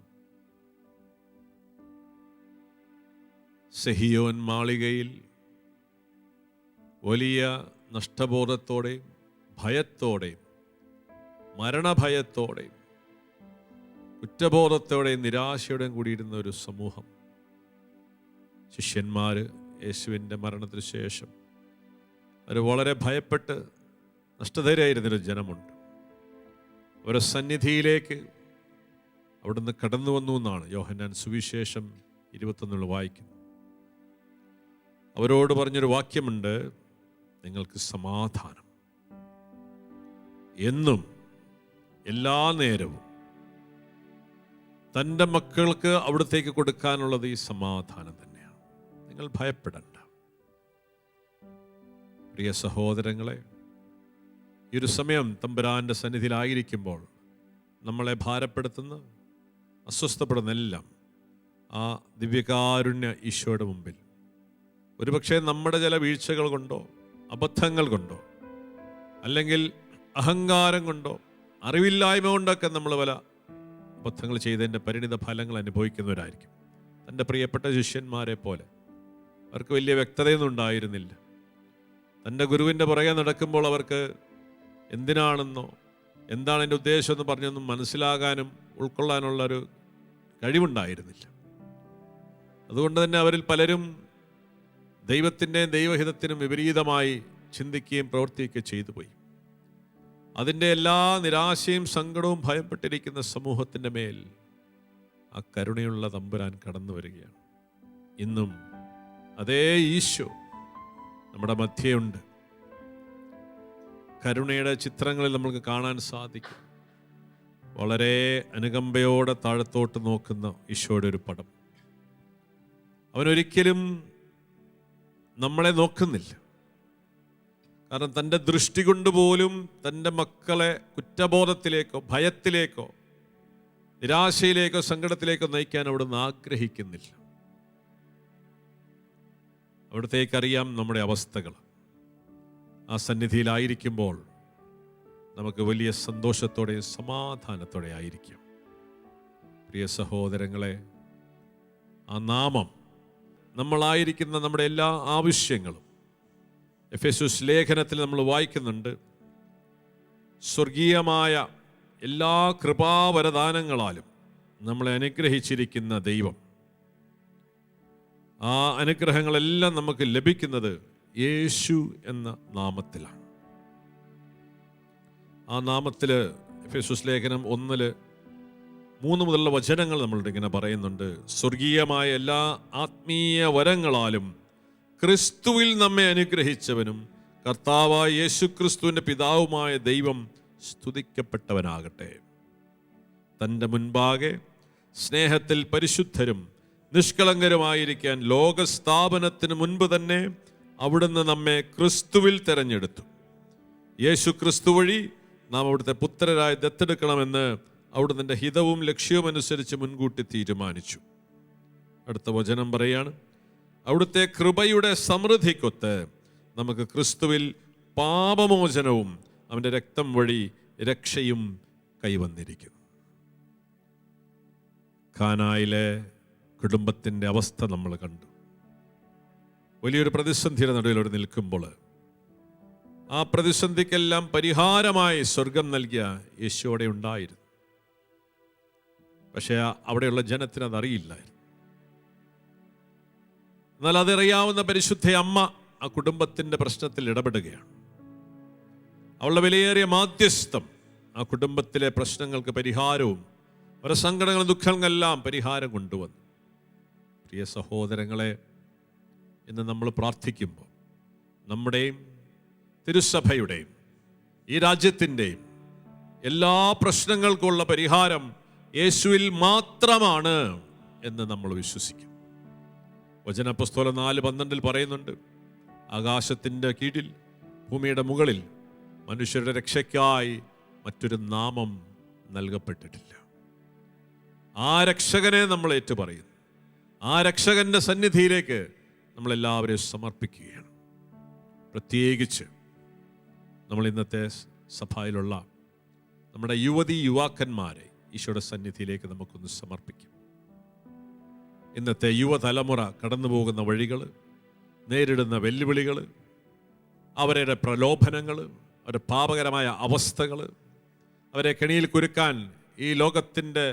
സെഹിയോൻ മാളികയിൽ വലിയ നഷ്ടബോധത്തോടെയും ഭയത്തോടെയും മരണഭയത്തോടെയും കുറ്റബോധത്തോടെയും നിരാശയോടെയും കൂടിയിരുന്ന ഒരു സമൂഹം. ശിഷ്യന്മാർ യേശുവിൻ്റെ മരണത്തിന് ശേഷം അവർ വളരെ ഭയപ്പെട്ട് നഷ്ടധൈര്യമായിരുന്നൊരു ജനമുണ്ട്. അവരുടെ സന്നിധിയിലേക്ക് അവിടുന്ന് കടന്നു വന്നു എന്നാണ് യോഹന്നാൻ സുവിശേഷം 21 വായിക്കുന്നത്. അവരോട് പറഞ്ഞൊരു വാക്യമുണ്ട്, നിങ്ങൾക്ക് സമാധാനം. എന്നും എല്ലാ നേരവും തൻ്റെ മക്കൾക്ക് അവിടത്തേക്ക് കൊടുക്കാനുള്ളത് ഈ സമാധാനം തന്നെയാണ്. നിങ്ങൾ ഭയപ്പെടണ്ട. പ്രിയ സഹോദരങ്ങളെ, ഈ ഒരു സമയം തമ്പുരാൻ്റെ സന്നിധിയിലായിരിക്കുമ്പോൾ നമ്മളെ ഭാരപ്പെടുത്തുന്ന അസ്വസ്ഥപ്പെടുന്ന എല്ലാം ആ ദിവ്യകാരുണ്യ ഈശോയുടെ മുമ്പിൽ ഒരുപക്ഷെ നമ്മുടെ ചില വീഴ്ചകൾ കൊണ്ടോ അബദ്ധങ്ങൾ കൊണ്ടോ അല്ലെങ്കിൽ അഹങ്കാരം കൊണ്ടോ അറിവില്ലായ്മ കൊണ്ടൊക്കെ നമ്മൾ പല അബദ്ധങ്ങൾ ചെയ്തതിൻ്റെ പരിണിത ഫലങ്ങൾ അനുഭവിക്കുന്നവരായിരിക്കും. തൻ്റെ പ്രിയപ്പെട്ട ശിഷ്യന്മാരെ പോലെ അവർക്ക് വലിയ വ്യക്തതയൊന്നും ഉണ്ടായിരുന്നില്ല. തൻ്റെ ഗുരുവിൻ്റെ പുറകെ നടക്കുമ്പോൾ അവർക്ക് എന്തിനാണെന്നോ എന്താണ് എൻ്റെ ഉദ്ദേശം എന്ന് പറഞ്ഞൊന്നും മനസ്സിലാകാനും ഉൾക്കൊള്ളാനുള്ളൊരു കഴിവുണ്ടായിരുന്നില്ല. അതുകൊണ്ട് തന്നെ അവരിൽ പലരും ദൈവത്തിൻ്റെയും ദൈവഹിതത്തിനും വിപരീതമായി ചിന്തിക്കുകയും പ്രവർത്തിക്കുകയും ചെയ്തു പോയി. അതിൻ്റെ എല്ലാ നിരാശയും സങ്കടവും ഭയപ്പെട്ടിരിക്കുന്ന സമൂഹത്തിൻ്റെ മേൽ ആ കരുണയുള്ള തമ്പുരാൻ കടന്നു വരികയാണ്. ഇന്നും അതേ ഈശോ നമ്മുടെ മധ്യയുണ്ട്. കരുണയുടെ ചിത്രങ്ങളിൽ നമുക്ക് കാണാൻ സാധിക്കും. വളരെ അനുകമ്പയോടെ താഴത്തോട്ട് നോക്കുന്ന ഈശോയുടെ ഒരു പടം. അവനൊരിക്കലും നമ്മളെ നോക്കുന്നില്ല. കാരണം തൻ്റെ ദൃഷ്ടി കൊണ്ട് പോലും തൻ്റെ മക്കളെ കുറ്റബോധത്തിലേക്കോ ഭയത്തിലേക്കോ നിരാശയിലേക്കോ സങ്കടത്തിലേക്കോ നയിക്കാൻ അവിടുന്ന് ആഗ്രഹിക്കുന്നില്ല. അവിടത്തേക്കറിയാം നമ്മുടെ അവസ്ഥകൾ. ആ സന്നിധിയിലായിരിക്കുമ്പോൾ നമുക്ക് വലിയ സന്തോഷത്തോടെയും സമാധാനത്തോടെ ആയിരിക്കാം. പ്രിയ സഹോദരങ്ങളെ, ആ നാമം നമ്മളായിരിക്കുന്ന നമ്മുടെ എല്ലാ ആവശ്യങ്ങളും എഫെസ്യോസ് ലേഖനത്തിൽ നമ്മൾ വായിക്കുന്നുണ്ട്. സ്വർഗീയമായ എല്ലാ കൃപാവരദാനങ്ങളാലും നമ്മളെ അനുഗ്രഹിച്ചിരിക്കുന്ന ദൈവം, ആ അനുഗ്രഹങ്ങളെല്ലാം നമുക്ക് ലഭിക്കുന്നത് യേശു എന്ന നാമത്തിലാണ്. ആ നാമത്തിൽ എഫെസ്യോസ് ലേഖനം 1:3 മുതലുള്ള വചനങ്ങൾ നമ്മളുടെ ഇങ്ങനെ പറയുന്നുണ്ട്. സ്വർഗീയമായ എല്ലാ ആത്മീയ വരങ്ങളാലും ക്രിസ്തുവിൽ നമ്മെ അനുഗ്രഹിച്ചവനും കർത്താവായ യേശു ക്രിസ്തുവിൻ്റെ പിതാവുമായ ദൈവം സ്തുതിക്കപ്പെട്ടവനാകട്ടെ. തൻ്റെ മുൻപാകെ സ്നേഹത്തിൽ പരിശുദ്ധരും നിഷ്കളങ്കരുമായിരിക്കാൻ ലോകസ്ഥാപനത്തിന് മുൻപ് തന്നെ അവിടുന്ന് നമ്മെ ക്രിസ്തുവിൽ തെരഞ്ഞെടുത്തു. യേശു ക്രിസ്തു വഴി നാം അവിടുത്തെ പുത്രരായി ദത്തെടുക്കണമെന്ന് അവിടുത്തെ ഹിതവും ലക്ഷ്യവും അനുസരിച്ച് മുൻകൂട്ടി തീരുമാനിച്ചു. അടുത്ത വചനം പറയാണ്, അവിടുത്തെ കൃപയുടെ സമൃദ്ധിക്കൊത്ത് നമുക്ക് ക്രിസ്തുവിൽ പാപമോചനവും അവൻ്റെ രക്തം വഴി രക്ഷയും കൈവന്നിരിക്കുന്നു. കാനായിലെ കുടുംബത്തിൻ്റെ അവസ്ഥ നമ്മൾ കണ്ടു. വലിയൊരു പ്രതിസന്ധിയുടെ നടുവിലൂടെ നിൽക്കുമ്പോൾ ആ പ്രതിസന്ധിക്കെല്ലാം പരിഹാരമായി സ്വർഗം നൽകിയ യേശു അവിടെ ഉണ്ടായിരുന്നു. പക്ഷേ അവിടെയുള്ള ജനത്തിന് അതറിയില്ലായിരുന്നു. എന്നാൽ അതറിയാവുന്ന പരിശുദ്ധ അമ്മ ആ കുടുംബത്തിൻ്റെ പ്രശ്നത്തിൽ ഇടപെടുകയാണ്. അവളുടെ വിലയേറിയ മാധ്യസ്ഥം ആ കുടുംബത്തിലെ പ്രശ്നങ്ങൾക്ക് പരിഹാരവും അവരുടെ സങ്കടങ്ങളും ദുഃഖങ്ങളെല്ലാം പരിഹാരം കൊണ്ടുവന്നു. പ്രിയ സഹോദരങ്ങളെ, ഇന്ന് നമ്മൾ പ്രാർത്ഥിക്കുമ്പോൾ നമ്മുടെയും തിരുസഭയുടെയും ഈ രാജ്യത്തിൻ്റെയും എല്ലാ പ്രശ്നങ്ങൾക്കുള്ള പരിഹാരം യേശുവിൽ മാത്രമാണ് എന്ന് നമ്മൾ വിശ്വസിക്കും. വചനപുസ്തകം 4:12 പറയുന്നുണ്ട്, ആകാശത്തിൻ്റെ കീഴിൽ ഭൂമിയുടെ മുകളിൽ മനുഷ്യരുടെ രക്ഷയ്ക്കായി മറ്റൊരു നാമം നൽകപ്പെട്ടിട്ടില്ല. ആ രക്ഷകനെ നമ്മൾ ഏറ്റുപറയുന്നു. ആ രക്ഷകന്റെ സന്നിധിയിലേക്ക് നമ്മളെല്ലാവരെയും സമർപ്പിക്കുകയാണ്. പ്രത്യേകിച്ച് നമ്മൾ ഇന്നത്തെ സഭയിലുള്ള നമ്മുടെ യുവാക്കന്മാരെ ഈശോയുടെ സന്നിധിയിലേക്ക് നമുക്കൊന്ന് സമർപ്പിക്കാം. ഇന്നത്തെ യുവതലമുറ കടന്നു പോകുന്ന വഴികൾ, നേരിടുന്ന വെല്ലുവിളികൾ, അവരുടെ പ്രലോഭനങ്ങൾ, അവരുടെ പാപകരമായ അവസ്ഥകൾ, അവരെ കെണിയിൽ കുരുക്കാൻ ഈ ലോകത്തിൻ്റെ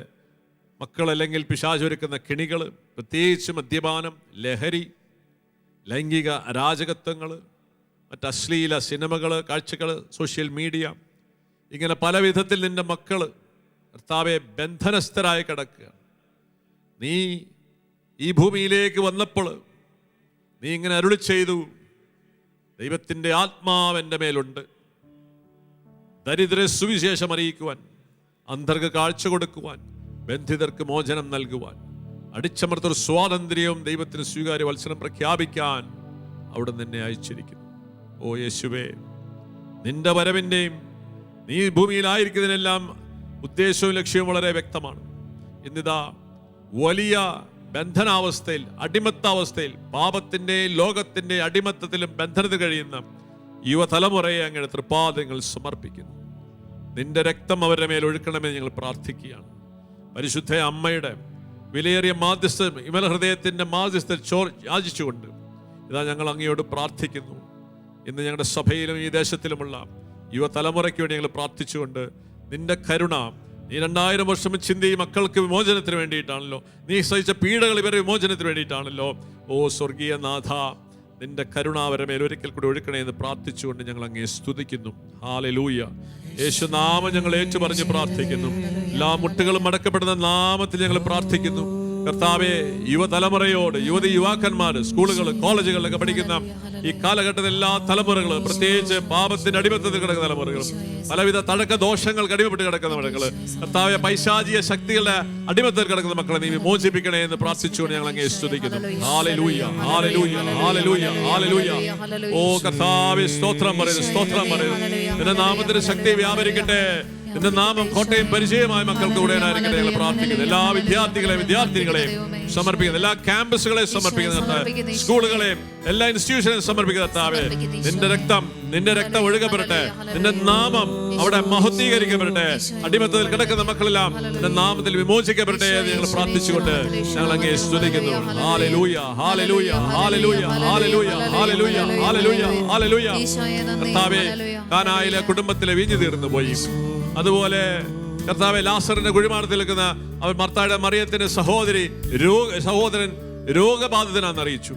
മക്കളല്ലെങ്കിൽ പിശാചൊരുക്കുന്ന കെണികൾ, പ്രത്യേകിച്ച് മദ്യപാനം, ലഹരി, ലൈംഗിക അരാജകത്വങ്ങൾ, മറ്റ് അശ്ലീല സിനിമകൾ, കാഴ്ചകൾ, സോഷ്യൽ മീഡിയ, ഇങ്ങനെ പല വിധത്തിൽ നിൻ്റെ മക്കൾ കർത്താവെ ബന്ധനസ്ഥരായി കിടക്കുക. നീ ഈ ഭൂമിയിലേക്ക് വന്നപ്പോൾ നീ ഇങ്ങനെ അരുളി ചെയ്തു, ദൈവത്തിൻ്റെ ആത്മാവ് എൻ്റെ മേലുണ്ട്, ദരിദ്രരെ സുവിശേഷം അറിയിക്കുവാൻ, അന്ധർക്ക് കാഴ്ച കൊടുക്കുവാൻ, ബന്ധിതർക്ക് മോചനം നൽകുവാൻ, അടിച്ചമർത്തർ സ്വാതന്ത്ര്യവും ദൈവത്തിന് സ്വീകാര്യ വത്സരം പ്രഖ്യാപിക്കാൻ അവിടെ നിന്നെ അയച്ചിരിക്കുന്നു. ഓ യേശുവേ, നിന്റെ വരവിൻ്റെയും നീ ഭൂമിയിലായിരിക്കുന്നതിനെല്ലാം ഉദ്ദേശവും ലക്ഷ്യവും വളരെ വ്യക്തമാണ്. ഇന്നിതാ വലിയ ബന്ധനാവസ്ഥയിൽ, അടിമത്താവസ്ഥയിൽ, പാപത്തിൻ്റെ ലോകത്തിൻ്റെ അടിമത്തത്തിലും ബന്ധനത്തിൽ കഴിയുന്ന യുവതലമുറയെ അങ്ങനെ തൃപ്പാദങ്ങൾ സമർപ്പിക്കുന്നു. നിന്റെ രക്തം അവരുടെ മേൽ ഒഴുക്കണമെന്ന് ഞങ്ങൾ പ്രാർത്ഥിക്കുകയാണ്. പരിശുദ്ധ അമ്മയുടെ വിലയേറിയ മാധ്യസ്ഥ വിമല ഹൃദയത്തിൻ്റെ മാധ്യസ്ഥ യാചിച്ചുകൊണ്ട് ഇതാ ഞങ്ങൾ അങ്ങയോട് പ്രാർത്ഥിക്കുന്നു. ഇന്ന് ഞങ്ങളുടെ സഭയിലും ഈ ദേശത്തിലുമുള്ള യുവതലമുറയ്ക്ക് വേണ്ടി ഞങ്ങൾ പ്രാർത്ഥിച്ചുകൊണ്ട് നിന്റെ കരുണ, നീ 2000 വർഷം ചിന്തി മക്കൾക്ക് വിമോചനത്തിന് വേണ്ടിയിട്ടാണല്ലോ, നീ സഹിച്ച പീഡകൾ ഇവരുടെ വിമോചനത്തിന് വേണ്ടിയിട്ടാണല്ലോ. ഓ സ്വർഗീയ നാഥ, നിന്റെ കരുണ അവരുടെ മേൽ ഒരിക്കൽ കൂടി ഒഴുക്കണേ എന്ന് പ്രാർത്ഥിച്ചുകൊണ്ട് ഞങ്ങൾ അങ്ങേ സ്തുതിക്കുന്നു. ഹല്ലേലൂയ. യേശുനാമം ഞങ്ങൾ ഏറ്റുപറഞ്ഞ് പ്രാർത്ഥിക്കുന്നു. എല്ലാ മുട്ടുകളും മടക്കപ്പെടുന്ന നാമത്തിൽ ഞങ്ങൾ പ്രാർത്ഥിക്കുന്നു. കർത്താവെ, യുവതലമുറയോട്, യുവാക്കന്മാർ, സ്കൂളുകൾ, കോളേജുകളിലൊക്കെ പഠിക്കുന്ന ഈ കാലഘട്ടത്തിൽ എല്ലാ തലമുറകൾ, പ്രത്യേകിച്ച് പാപത്തിന്റെ അടിമത്തത്തിൽ കിടക്കുന്ന തലമുറകൾ, പലവിധ തഴക്ക ദോഷങ്ങൾക്ക് അടിമപ്പെട്ട് കിടക്കുന്ന മക്കൾ, കർത്താവെ പൈശാചിക ശക്തികളുടെ അടിമത്തത്തിൽ കിടക്കുന്ന മക്കളെ നീ വിമോചിപ്പിക്കണേ എന്ന് പ്രാർത്ഥിച്ചുകൊണ്ട് ഞങ്ങൾ അങ്ങേ സ്തുതിക്കുന്നു. Hallelujah, hallelujah, hallelujah, hallelujah. ഓ കർത്താവെ, സ്തോത്രം പറയുന്നു, സ്തോത്രം പറയുന്നു. നിന്റെ നാമത്തിന്റെ ശക്തി വ്യാപരിക്കട്ടെ. നിന്റെ നാമം കോട്ടയം പരിചയമായ മക്കൾക്ക് ഉടനായിരിക്കട്ടെ ഞങ്ങൾ പ്രാർത്ഥിക്കുന്നു. എല്ലാ വിദ്യാർത്ഥികളെയും സമർപ്പിക്കുന്നു. എല്ലാ ക്യാമ്പസുകളെയും സമർപ്പിക്കുന്നു. സ്കൂളുകളെയും എല്ലാ ഇൻസ്റ്റിറ്റ്യൂഷനെയും സമർപ്പിക്കുന്ന കർത്താവേ, നിന്റെ രക്തം ഒഴുകപ്പെടട്ടെ. നിന്റെ നാമം അവിടെ മഹത്വീകരിക്കപ്പെടട്ടെ. അടിമത്തത്തിൽ കിടക്കുന്ന മക്കളെല്ലാം നിന്റെ നാമത്തിൽ വിമോചിക്കപ്പെടട്ടെ എന്ന് ഞങ്ങൾ പ്രാർത്ഥിച്ചുകൊണ്ട് ഞങ്ങൾ അങ്ങേ സ്തുതിക്കുന്നു. Hallelujah, hallelujah, hallelujah, hallelujah, hallelujah, hallelujah, hallelujah. കർത്താവേ, കാനായിലെ കുടുംബത്തിലെ വീഞ്ഞു തീർന്നു പോയി. അതുപോലെ കർത്താവേ, ലാസറിന്റെ കുഴിമാടത്തിൽ നിൽക്കുന്ന അവർ മർത്തായുടെ മറിയത്തിന്റെ സഹോദരൻ രോഗബാധിതനാണെന്ന് അറിയിച്ചു.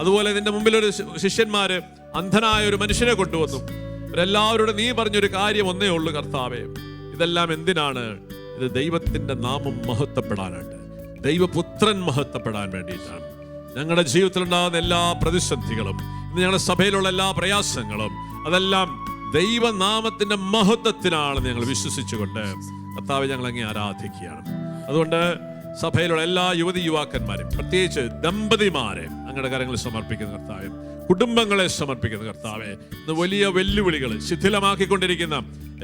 അതുപോലെ നിന്റെ മുമ്പിൽ ഒരു ശിഷ്യന്മാര് അന്ധനായ ഒരു മനുഷ്യനെ കൊണ്ടുവന്നു. ഇവരെല്ലാവരോടും നീ പറഞ്ഞൊരു കാര്യം ഒന്നേ ഉള്ളൂ കർത്താവേ, ഇതെല്ലാം എന്തിനാണ്? ഇത് ദൈവത്തിന്റെ നാമം മഹത്വപ്പെടാനാണ്, ദൈവപുത്രൻ മഹത്വപ്പെടാൻ വേണ്ടിയിട്ടാണ്. ഞങ്ങളുടെ ജീവിതത്തിലുണ്ടാകുന്ന എല്ലാ പ്രതിസന്ധികളും, ഇന്ന് ഞങ്ങളുടെ സഭയിലുള്ള എല്ലാ പ്രയാസങ്ങളും, അതെല്ലാം ദൈവനാമത്തിന്റെ മഹത്വത്തിനാണ് ഞങ്ങൾ വിശ്വസിച്ചുകൊണ്ട് കർത്താവെ ഞങ്ങൾ അങ്ങേ ആരാധിക്കുകയാണ്. അതുകൊണ്ട് സഭയിലുള്ള എല്ലാ യുവാക്കന്മാരും, പ്രത്യേകിച്ച് ദമ്പതിമാരെ അങ്ങയുടെ കരങ്ങളിൽ സമർപ്പിക്കുന്ന കർത്താവെ, കുടുംബങ്ങളെ സമർപ്പിക്കുന്ന കർത്താവെ, ഇന്ന് വലിയ വെല്ലുവിളികൾ ശിഥിലമാക്കിക്കൊണ്ടിരിക്കുന്ന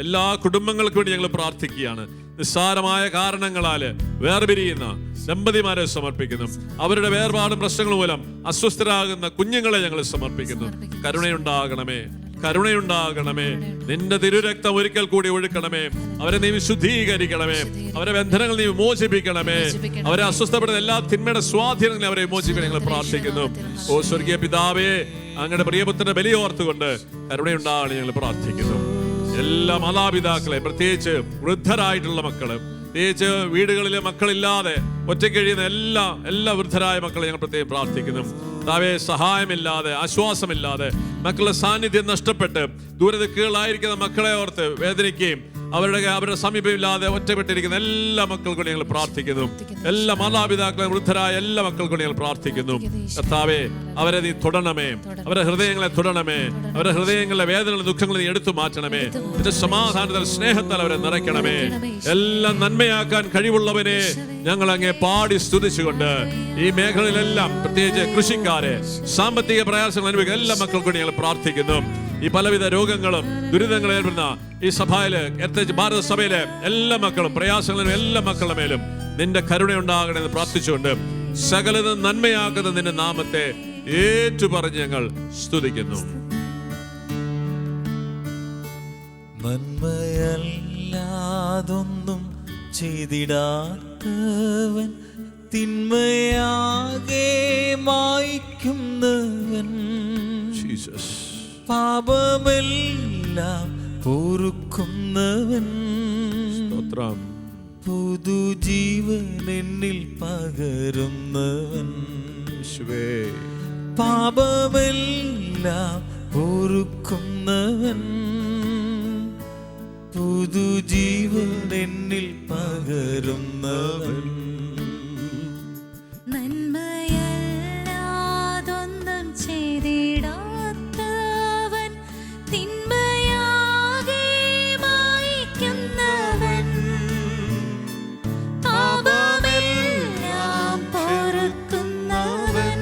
എല്ലാ കുടുംബങ്ങൾക്കും വേണ്ടി ഞങ്ങൾ പ്രാർത്ഥിക്കുകയാണ്. നിസ്സാരമായ കാരണങ്ങളാല് വേർപിരിയുന്ന ദമ്പതിമാരെ സമർപ്പിക്കുന്നു. അവരുടെ വേർപാടും പ്രശ്നങ്ങൾ മൂലം അസ്വസ്ഥരാകുന്ന കുഞ്ഞുങ്ങളെ ഞങ്ങൾ സമർപ്പിക്കുന്നു. കരുണയുണ്ടാകണമേ, കരുണയുണ്ടാകണമേ. നിന്റെ തിരുരക്തം ഒരിക്കൽ കൂടി ഒഴുക്കണമേ. അവരെ നീ വിശുദ്ധീകരിക്കണമേ. അവരെ ബന്ധനങ്ങൾ നീ വിമോചിപ്പിക്കണമേ. അവരെ അസ്വസ്ഥപ്പെടുന്ന എല്ലാ തിന്മയുടെ സ്വാധീനങ്ങളെ അവരെ വിമോചിപ്പിക്കാൻ ഞങ്ങൾ പ്രാർത്ഥിക്കുന്നു. ഓ സ്വർഗീയ പിതാവേ, അങ്ങയുടെ പ്രിയപുത്രന്റെ ബലി ഓർത്തുകൊണ്ട് കരുണയുണ്ടാകണം ഞങ്ങൾ പ്രാർത്ഥിക്കുന്നു. എല്ലാ മാതാപിതാക്കളെ, പ്രത്യേകിച്ച് വൃദ്ധരായിട്ടുള്ള മക്കള്, പ്രത്യേകിച്ച് വീടുകളിലെ മക്കളില്ലാതെ ഒറ്റയ്ക്ക് കഴിയുന്ന എല്ലാ വൃദ്ധരായ മക്കളെ ഞങ്ങൾ പ്രത്യേകം പ്രാർത്ഥിക്കുന്നു. താവേ, സഹായമില്ലാതെ, ആശ്വാസമില്ലാതെ, മക്കളുടെ സാന്നിധ്യം നഷ്ടപ്പെട്ട് ദൂരദിക്കുകളായിരിക്കുന്ന മക്കളെ ഓർത്ത് വേദനിക്കുകയും അവരുടെ സമീപമില്ലാതെ ഒറ്റപ്പെട്ടിരിക്കുന്ന എല്ലാ മക്കൾക്കും ഞങ്ങൾ പ്രാർത്ഥിക്കുന്നു. എല്ലാ മാതാപിതാക്കളും വൃദ്ധരായ എല്ലാ മക്കൾക്കും ഞങ്ങൾ പ്രാർത്ഥിക്കുന്നു. കർത്താവേ, അവരെ നീ തൊടണമേ, അവരുടെ ഹൃദയങ്ങളെ തൊടണമേ. അവരുടെ ഹൃദയങ്ങളിലെ വേദനകളും ദുഃഖങ്ങളും നീ എടുത്തു മാറ്റണമേ. നിന്റെ സമാധാനത്താൽ, സ്നേഹത്താൽ അവരെ നിറയ്ക്കണമേ. എല്ലാം നന്മയാക്കാൻ കഴിവുള്ളവനെ ഞങ്ങൾ അങ്ങേ പാടി സ്തുതിച്ചുകൊണ്ട് ഈ മേഖലയിലെല്ലാം, പ്രത്യേകിച്ച് കൃഷിക്കാരെ, സാമ്പത്തിക പ്രയാസങ്ങൾ അനുഭവിക്കുന്ന എല്ലാ മക്കൾക്കും ഞങ്ങൾ പ്രാർത്ഥിക്കുന്നു. ഈ പലവിധ രോഗങ്ങളും ദുരിതങ്ങളും ഏർപ്പെടുന്ന ഈ സഭയില്, ഭാരത സഭയിലെ എല്ലാ മക്കളും, പ്രയാസങ്ങളും എല്ലാ മക്കളുടെ മേലും നിന്റെ കരുണയുണ്ടാകണമെന്ന് പ്രാർത്ഥിച്ചുകൊണ്ട് സകലതും നന്മയാക്കുന്ന നിന്റെ നാമത്തെ ഏറ്റുപറഞ്ഞ് ഞങ്ങൾ സ്തുതിക്കുന്നു. നന്മയല്ലാതൊന്നും ചെയ്തിടാത്തവൻ, തിന്മയാകെ മായ്ക്കുന്നവൻ, പാപമെല്ലാം പൊറുക്കുന്നവൻ, പുതുജീവൻ എന്നിൽ പകരുന്നവൻ, പാപമെല്ലാം പൊറുക്കുന്നവൻ, പുതുജീവൻ എന്നിൽ പകരുന്നവൻ. നന്മയല്ലാതൊന്നും ചെയ്തിടാത്തവൻ, തിന്മയാകെ മായ്ക്കുന്നവൻ, പാപമെല്ലാം പൊറുക്കുന്നവൻ,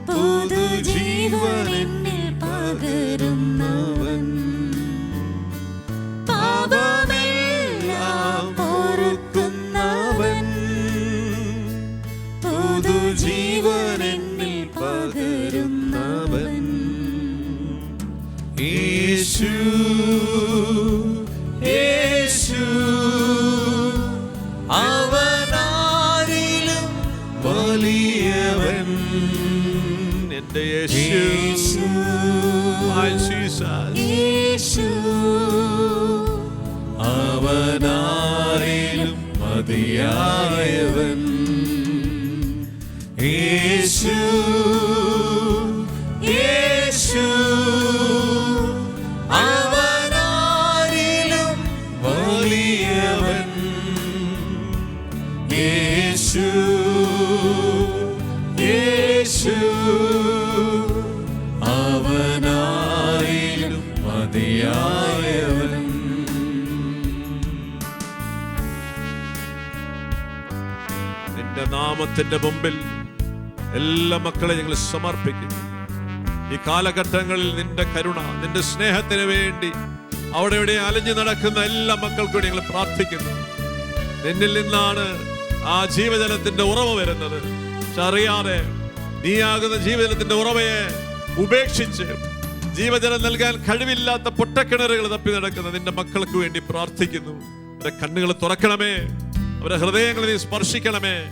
പുതുജീവൻ എന്നിൽ പകരുന്നവൻ, പാപമെല്ലാം പൊറുക്കുന്നവൻ, പുതുജീവൻ എന്നിൽ പകരുന്നവൻ. യേശു, യേശു, അവനാരിലും വലിയവൻ. എന്റെ യേശു, യേശു, അവനാരിലും മതിയായവൻ. യേശു, യേശു, അവനാരിലും വലിയവൻ. യേശു, യേശു, അവനാരിലും മതിയായവൻ. നിന്റെ നാമത്തിന്റെ മുമ്പിൽ എല്ലാ മക്കളെ ഞങ്ങൾ സമർപ്പിക്കുന്നു. ഈ കാലഘട്ടങ്ങളിൽ നിന്റെ കരുണ, നിന്റെ സ്നേഹത്തിന് വേണ്ടി അവിടെ ഇവിടെ അലഞ്ഞു നടക്കുന്ന എല്ലാ മക്കൾക്കും ഞങ്ങൾ പ്രാർത്ഥിക്കുന്നു. നിന്നിൽ നിന്നാണ് ആ ജീവജലത്തിന്റെ ഉറവ വരുന്നത്. പക്ഷെ അറിയാതെ നീയാകുന്ന ജീവജലത്തിന്റെ ഉറവയെ ഉപേക്ഷിച്ച് ജീവജലം നൽകാൻ കഴിവില്ലാത്ത പൊട്ടക്കിണറുകൾ തപ്പി നടക്കുന്ന നിന്റെ മക്കൾക്ക് വേണ്ടി പ്രാർത്ഥിക്കുന്നു. അവരുടെ കണ്ണുകൾ തുറക്കണമേ, അവരുടെ ഹൃദയങ്ങളെ നീ സ്പർശിക്കണമേ.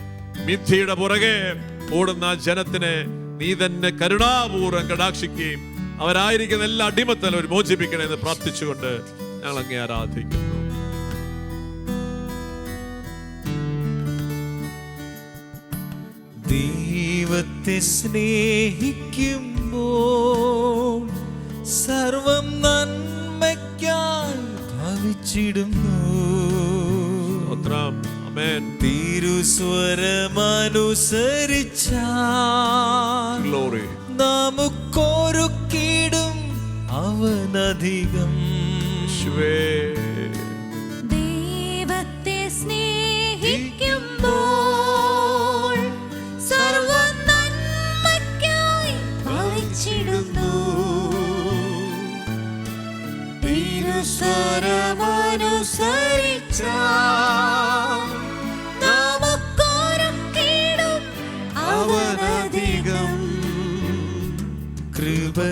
മിഥ്യയുടെ പുറകെ ഓടുന്ന ജനത്തിനെ നീ തന്നെ കരുണാപൂർവ്വം കടാക്ഷിക്കുകയും അവരായിരിക്കുന്ന എല്ലാ അടിമത്തലും അവർ മോചിപ്പിക്കണമെന്ന് പ്രാർത്ഥിച്ചുകൊണ്ട് ഞങ്ങൾ അങ്ങേ ആരാധിക്കുന്നു. ദൈവത്തെ സ്നേഹിക്കുമ്പോൾ സർവം നന്മയ്ക്കായി ഭവിച്ചിടുന്നു. തിരുസ്വരമനുസരിച്ചാൽ നമുക്കൊരുക്കിടും അവനധികം. ദൈവത്തെ സ്നേഹിക്കുമ്പോൾ സർവ്വം നന്മയ്ക്കായി ഭവിച്ചിടുന്നു. തിരുസ്വരമനുസരിച്ചാൽ നമുക്കൊരുക്കിടും അവനധികം. കൃപയരുളിടുമേ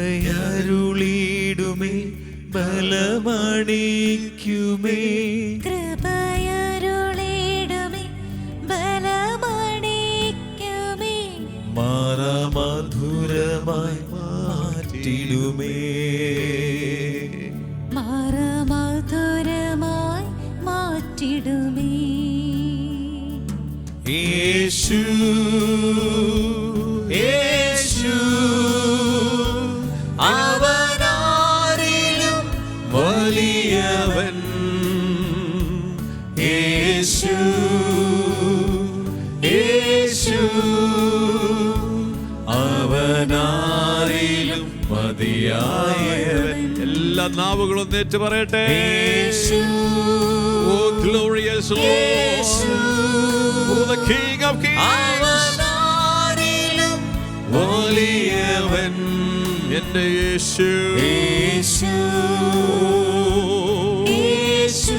ബലമണിക്കുമേ, കൃപയരുളിടുമേ ബലമണിക്കുമേ, മാറമധുരമായി മാറ്റിടുമേ, മാറമധുരമായി മാറ്റിടുമേ. യേശു യേശു അവനാരിലും വലിയവൻ. യേശു യേശു അവനാരിലും മതിയായവൻ. എല്ലാ നാവുകളും നേറ്റ് പറയട്ടെ. യേശു, Oh glorious Lord, oh the King of Kings. അവനാരിലും വലിയവൻ എന്റെ യേശു. യേശു, യേശു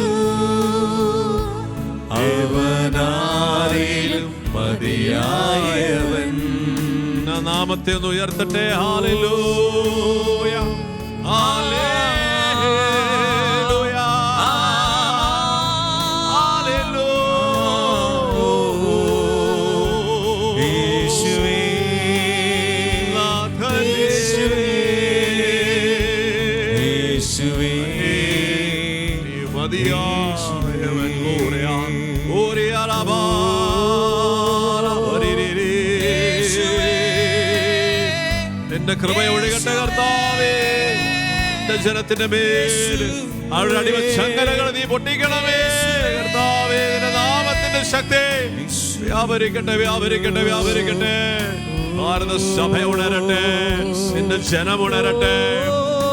അവനാരിലും മതിയായവൻ. നാമത്തെ ഒന്ന് ഉയർത്തട്ടെ. Hallelujah, hallelujah, hallelujah. യേശുവേ യേശുവേ മതിയായവൻ. നിന്റെ കൃപ ഒഴുകട്ടെ കർത്താവേ. നിന്റെ ജനത്തിന്റെ മേൽ അവരുടെ അടിമച്ചങ്ങലകൾ നീ പൊട്ടിക്കണമേ കർത്താവേ. നിന്റെ നാമത്തിന്റെ ശക്തി വ്യാപരിക്കട്ടെ, വ്യാപരിക്കട്ടെ, വ്യാപരിക്കട്ടെ. ഭാരത സഭ ഉണരട്ടെ, നിന്റെ ജനം ഉണരട്ടെ.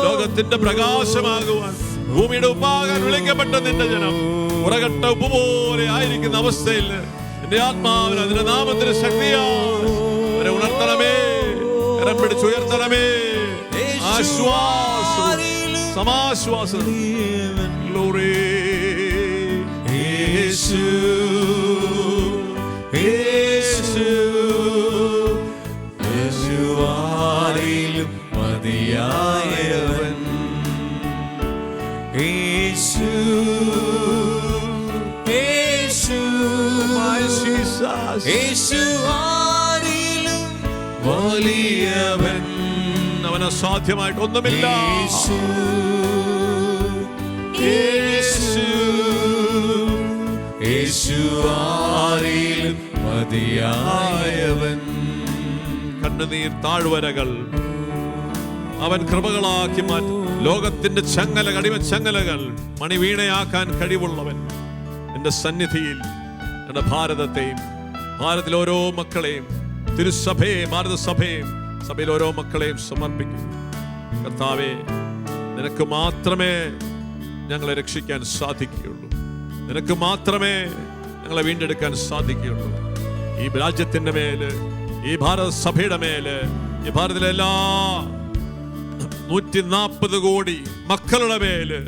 ലോകത്തിന്റെ പ്രകാശമാകുവാൻ ഭൂമിയുടെ ഉപ്പാകാൻ വിളിക്കപ്പെട്ട നിന്റെ ജനം ഉറകട്ട ഉപ്പ് പോലെ ആയിരിക്കുന്ന അവസ്ഥയിൽ നിന്റെ ആത്മാവിന് അതിന്റെ നാമത്തിന്റെ ശക്തിയാണ് അവരെ ഉണർത്തണമേ, കരം പിടിച്ചുയർത്തണമേ. ആശ്വാസം, സമാശ്വാസം. ഗ്ലോറി. യേശു യേശു യേശുവാരിലും മതിയായവൻ. യേശു യേശു യേശുവാരിലും വലിയവൻ. അവന് അസാധ്യമായിട്ട് ഒന്നുമില്ല. യേശു യേശുവാരിലും മതിയായവൻ. കണ്ണുനീർ താഴ്വരകൾ അവൻ കൃപകളാക്കി മാറ്റി. ലോകത്തിന്റെ ചങ്ങലകൾ, അടിമച്ചങ്ങലകൾ മണിവീണയാക്കാൻ കഴിവുള്ളവൻ. എന്റെ സന്നിധിയിൽ എന്റെ ഭാരതത്തെയും ഭാരതത്തിലെ ഓരോ മക്കളെയും തിരുസഭയെയും ഭാരതസഭയെയും സഭയിൽ ഓരോ മക്കളെയും സമർപ്പിക്കും. കർത്താവേ, നിനക്ക് മാത്രമേ ഞങ്ങളെ രക്ഷിക്കാൻ സാധിക്കുകയുള്ളൂ. നിനക്ക് മാത്രമേ ഞങ്ങളെ വീണ്ടെടുക്കാൻ സാധിക്കുകയുള്ളൂ. ഈ രാജ്യത്തിന്റെ മേല്, ഈ ഭാരത സഭയുടെ മേല്, ഈ ഭാരതത്തിലെ എല്ലാ 140 കോടി മക്കളുടെ മേല്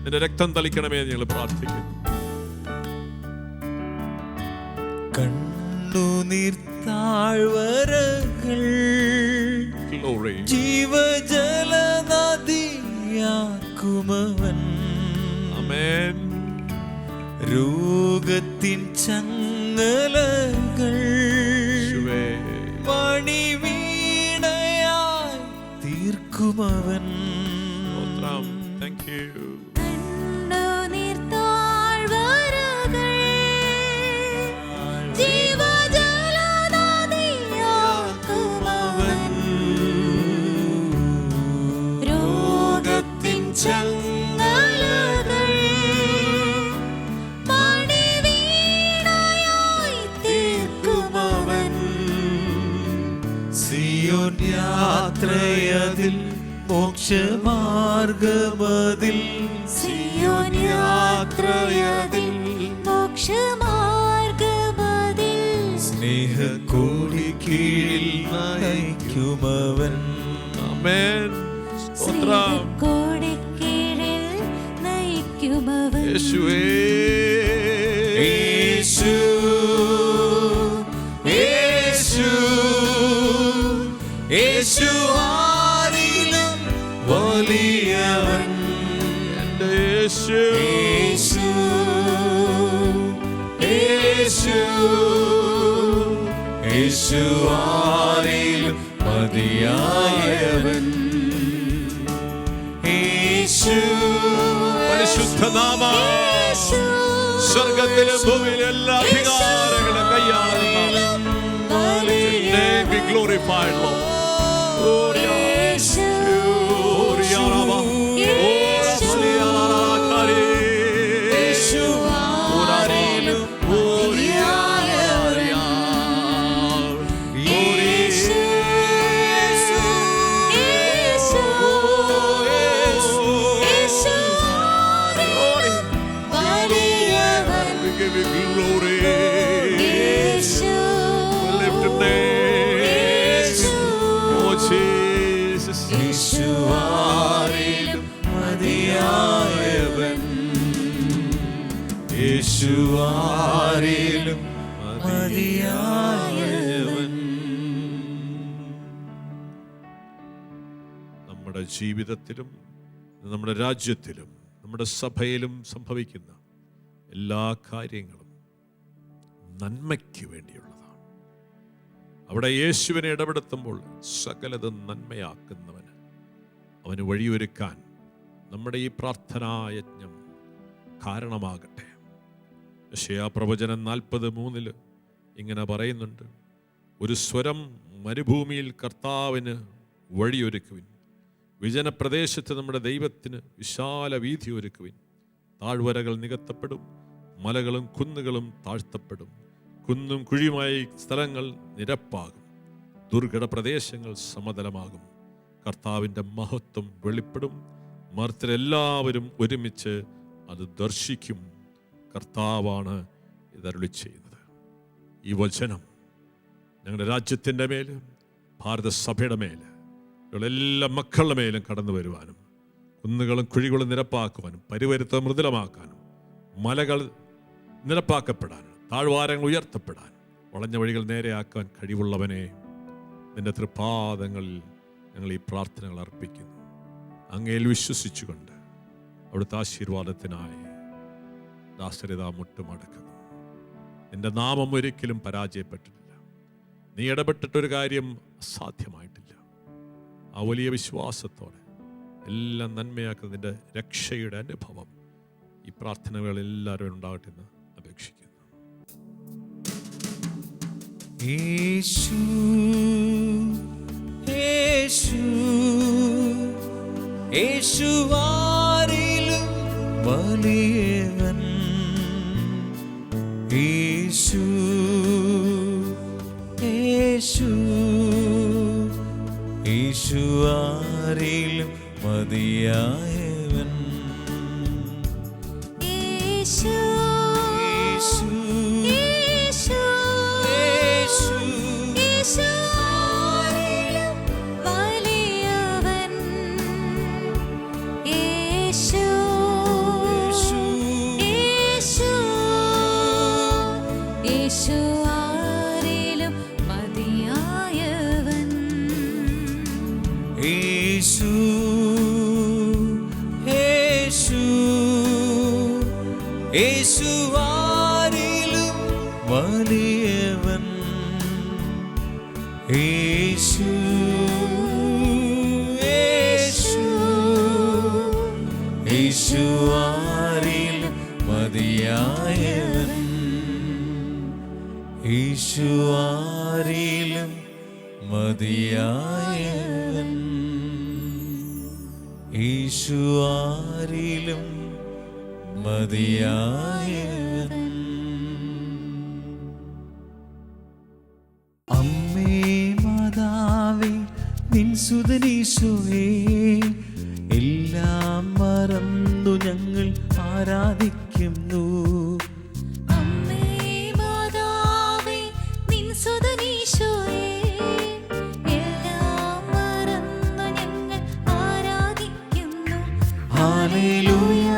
നിന്റെ രക്തം തളിക്കണമേ എന്ന് ഞങ്ങൾ പ്രാർത്ഥിക്കുന്നു. കണ്ണുനീർത്താഴ്വരകൾ ജീവജലനദിയാക്കുമവൻ. ആമേൻ. രോഗത്തിൻ ചങ്ങലകൾ മണിവീണയായി തീർക്കുമവൻ. Thank you. രോഗത്തിൻ ചങ്ങലകൾ മണിവീണയായി തീർക്കുമവൻ. സിയോൻ യാത്രയതിൽ മോക്ഷമാർഗമതിൽ. സിയോൻ യാത്രയതിൽ മോക്ഷമാർഗമതിൽ. സ്നേഹക്കോടി കീഴിൽ നയിക്കുമവൻ. ആമേൻ. സ്നേഹക്കോടി കീഴിൽ നയിക്കുമവൻ. യേശുവേ, യേശു യേശു യേശു ആരിലും വലിയവൻ. എൻ്റെ യേശു, യേശു യേശു യേശു ആരിലും മതിയായവൻ. യേശു പരിശുദ്ധനാമം സ്വർഗത്തിലും ഭൂമിയിലും എല്ലാ അധികാരങ്ങളും കൈയാളുന്ന be glorified, Lord. യേശുവാരിലും മതിയായവൻ. നമ്മുടെ ജീവിതത്തിലും നമ്മുടെ രാജ്യത്തിലും നമ്മുടെ സഭയിലും സംഭവിക്കുന്ന എല്ലാ കാര്യങ്ങളും നന്മയ്ക്ക് വേണ്ടിയുള്ളതാണ്. അവിടെ യേശുവിനെ ഇടപെടുത്തുമ്പോൾ സകലതും നന്മയാക്കുന്നവന് അവന് വഴിയൊരുക്കാൻ നമ്മുടെ ഈ പ്രാർത്ഥനായജ്ഞം കാരണമാകട്ടെ. യെശയ്യാപ്രവചനം 40:3 ഇങ്ങനെ പറയുന്നുണ്ട്, ഒരു സ്വരം മരുഭൂമിയിൽ കർത്താവിന് വഴിയൊരുക്കുവിൻ, വിജനപ്രദേശത്ത് നമ്മുടെ ദൈവത്തിന് വിശാല വീഥി ഒരുക്കുവിൻ. താഴ്വരകൾ നികത്തപ്പെടും, മലകളും കുന്നുകളും താഴ്ത്തപ്പെടും, കുന്നും കുഴിയുമായി സ്ഥലങ്ങൾ നിരപ്പാകും, ദുർഘട പ്രദേശങ്ങൾ സമതലമാകും. കർത്താവിൻ്റെ മഹത്വം വെളിപ്പെടും, മർത്യരെല്ലാവരും ഒരുമിച്ച് അത് ദർശിക്കും. കർത്താവാണ് ഇതരുളി ചെയ്യുന്നത്. ഈ വചനം ഞങ്ങളുടെ രാജ്യത്തിൻ്റെ മേൽ, ഭാരത സഭയുടെ മേൽ, എല്ലാ മക്കളുടെ മേലും കടന്നു വരുവാനും, കുന്നുകളും കുഴികളും നിരപ്പാക്കുവാനും, പരിവരുത്തം മൃദുലമാക്കാനും, മലകൾ നിരപ്പാക്കപ്പെടാനും, താഴ്വാരങ്ങൾ ഉയർത്തപ്പെടാനും, വളഞ്ഞ വഴികൾ നേരെയാക്കാൻ കഴിവുള്ളവനെ നിന്റെ തൃപാദങ്ങളിൽ ഞങ്ങൾ ഈ പ്രാർത്ഥനകൾ അർപ്പിക്കുന്നു. അങ്ങയിൽ വിശ്വസിച്ചുകൊണ്ട് അവിടുത്തെ ആശീർവാദത്തിനായി ദാസരിത മുട്ടുമടക്കുന്നു. നിന്റെ നാമം ഒരിക്കലും പരാജയപ്പെട്ടിട്ടില്ല. നീ ഇടപെട്ടിട്ടൊരു കാര്യം അസാധ്യമായിട്ടില്ല. ആ വലിയ വിശ്വാസത്തോടെ എല്ലാം നന്മയാക്കുന്ന നിന്റെ രക്ഷയുടെ അനുഭവം ഈ പ്രാർത്ഥനകൾ എല്ലാവരും ഉണ്ടാകട്ടെ എന്ന് അപേക്ഷിക്കുന്നു. യേശു യേശു യേശുവാരിലും വലിയവൻ. യേശു യേശു യേശുവാരിലും മതിയായവൻ. യേശു യേശു യേശു യേശു യേശുവാരിലും വലിയവൻ. യേശു യേശു ആരിലും മതിയായവൻ, യേശു ആരിലും മതിയായവൻ. അമ്മേ മാതാവേ നിൻ സുതനീശോയേ, എല്ലാം മറന്നു ഞങ്ങൾ ആരാധിക്കുന്നു. അമ്മേ മാതാവേ നിൻ സുതനീശോയേ, എല്ലാം മറന്നു ഞങ്ങൾ ആരാധിക്കുന്നു. ഹല്ലേലൂയ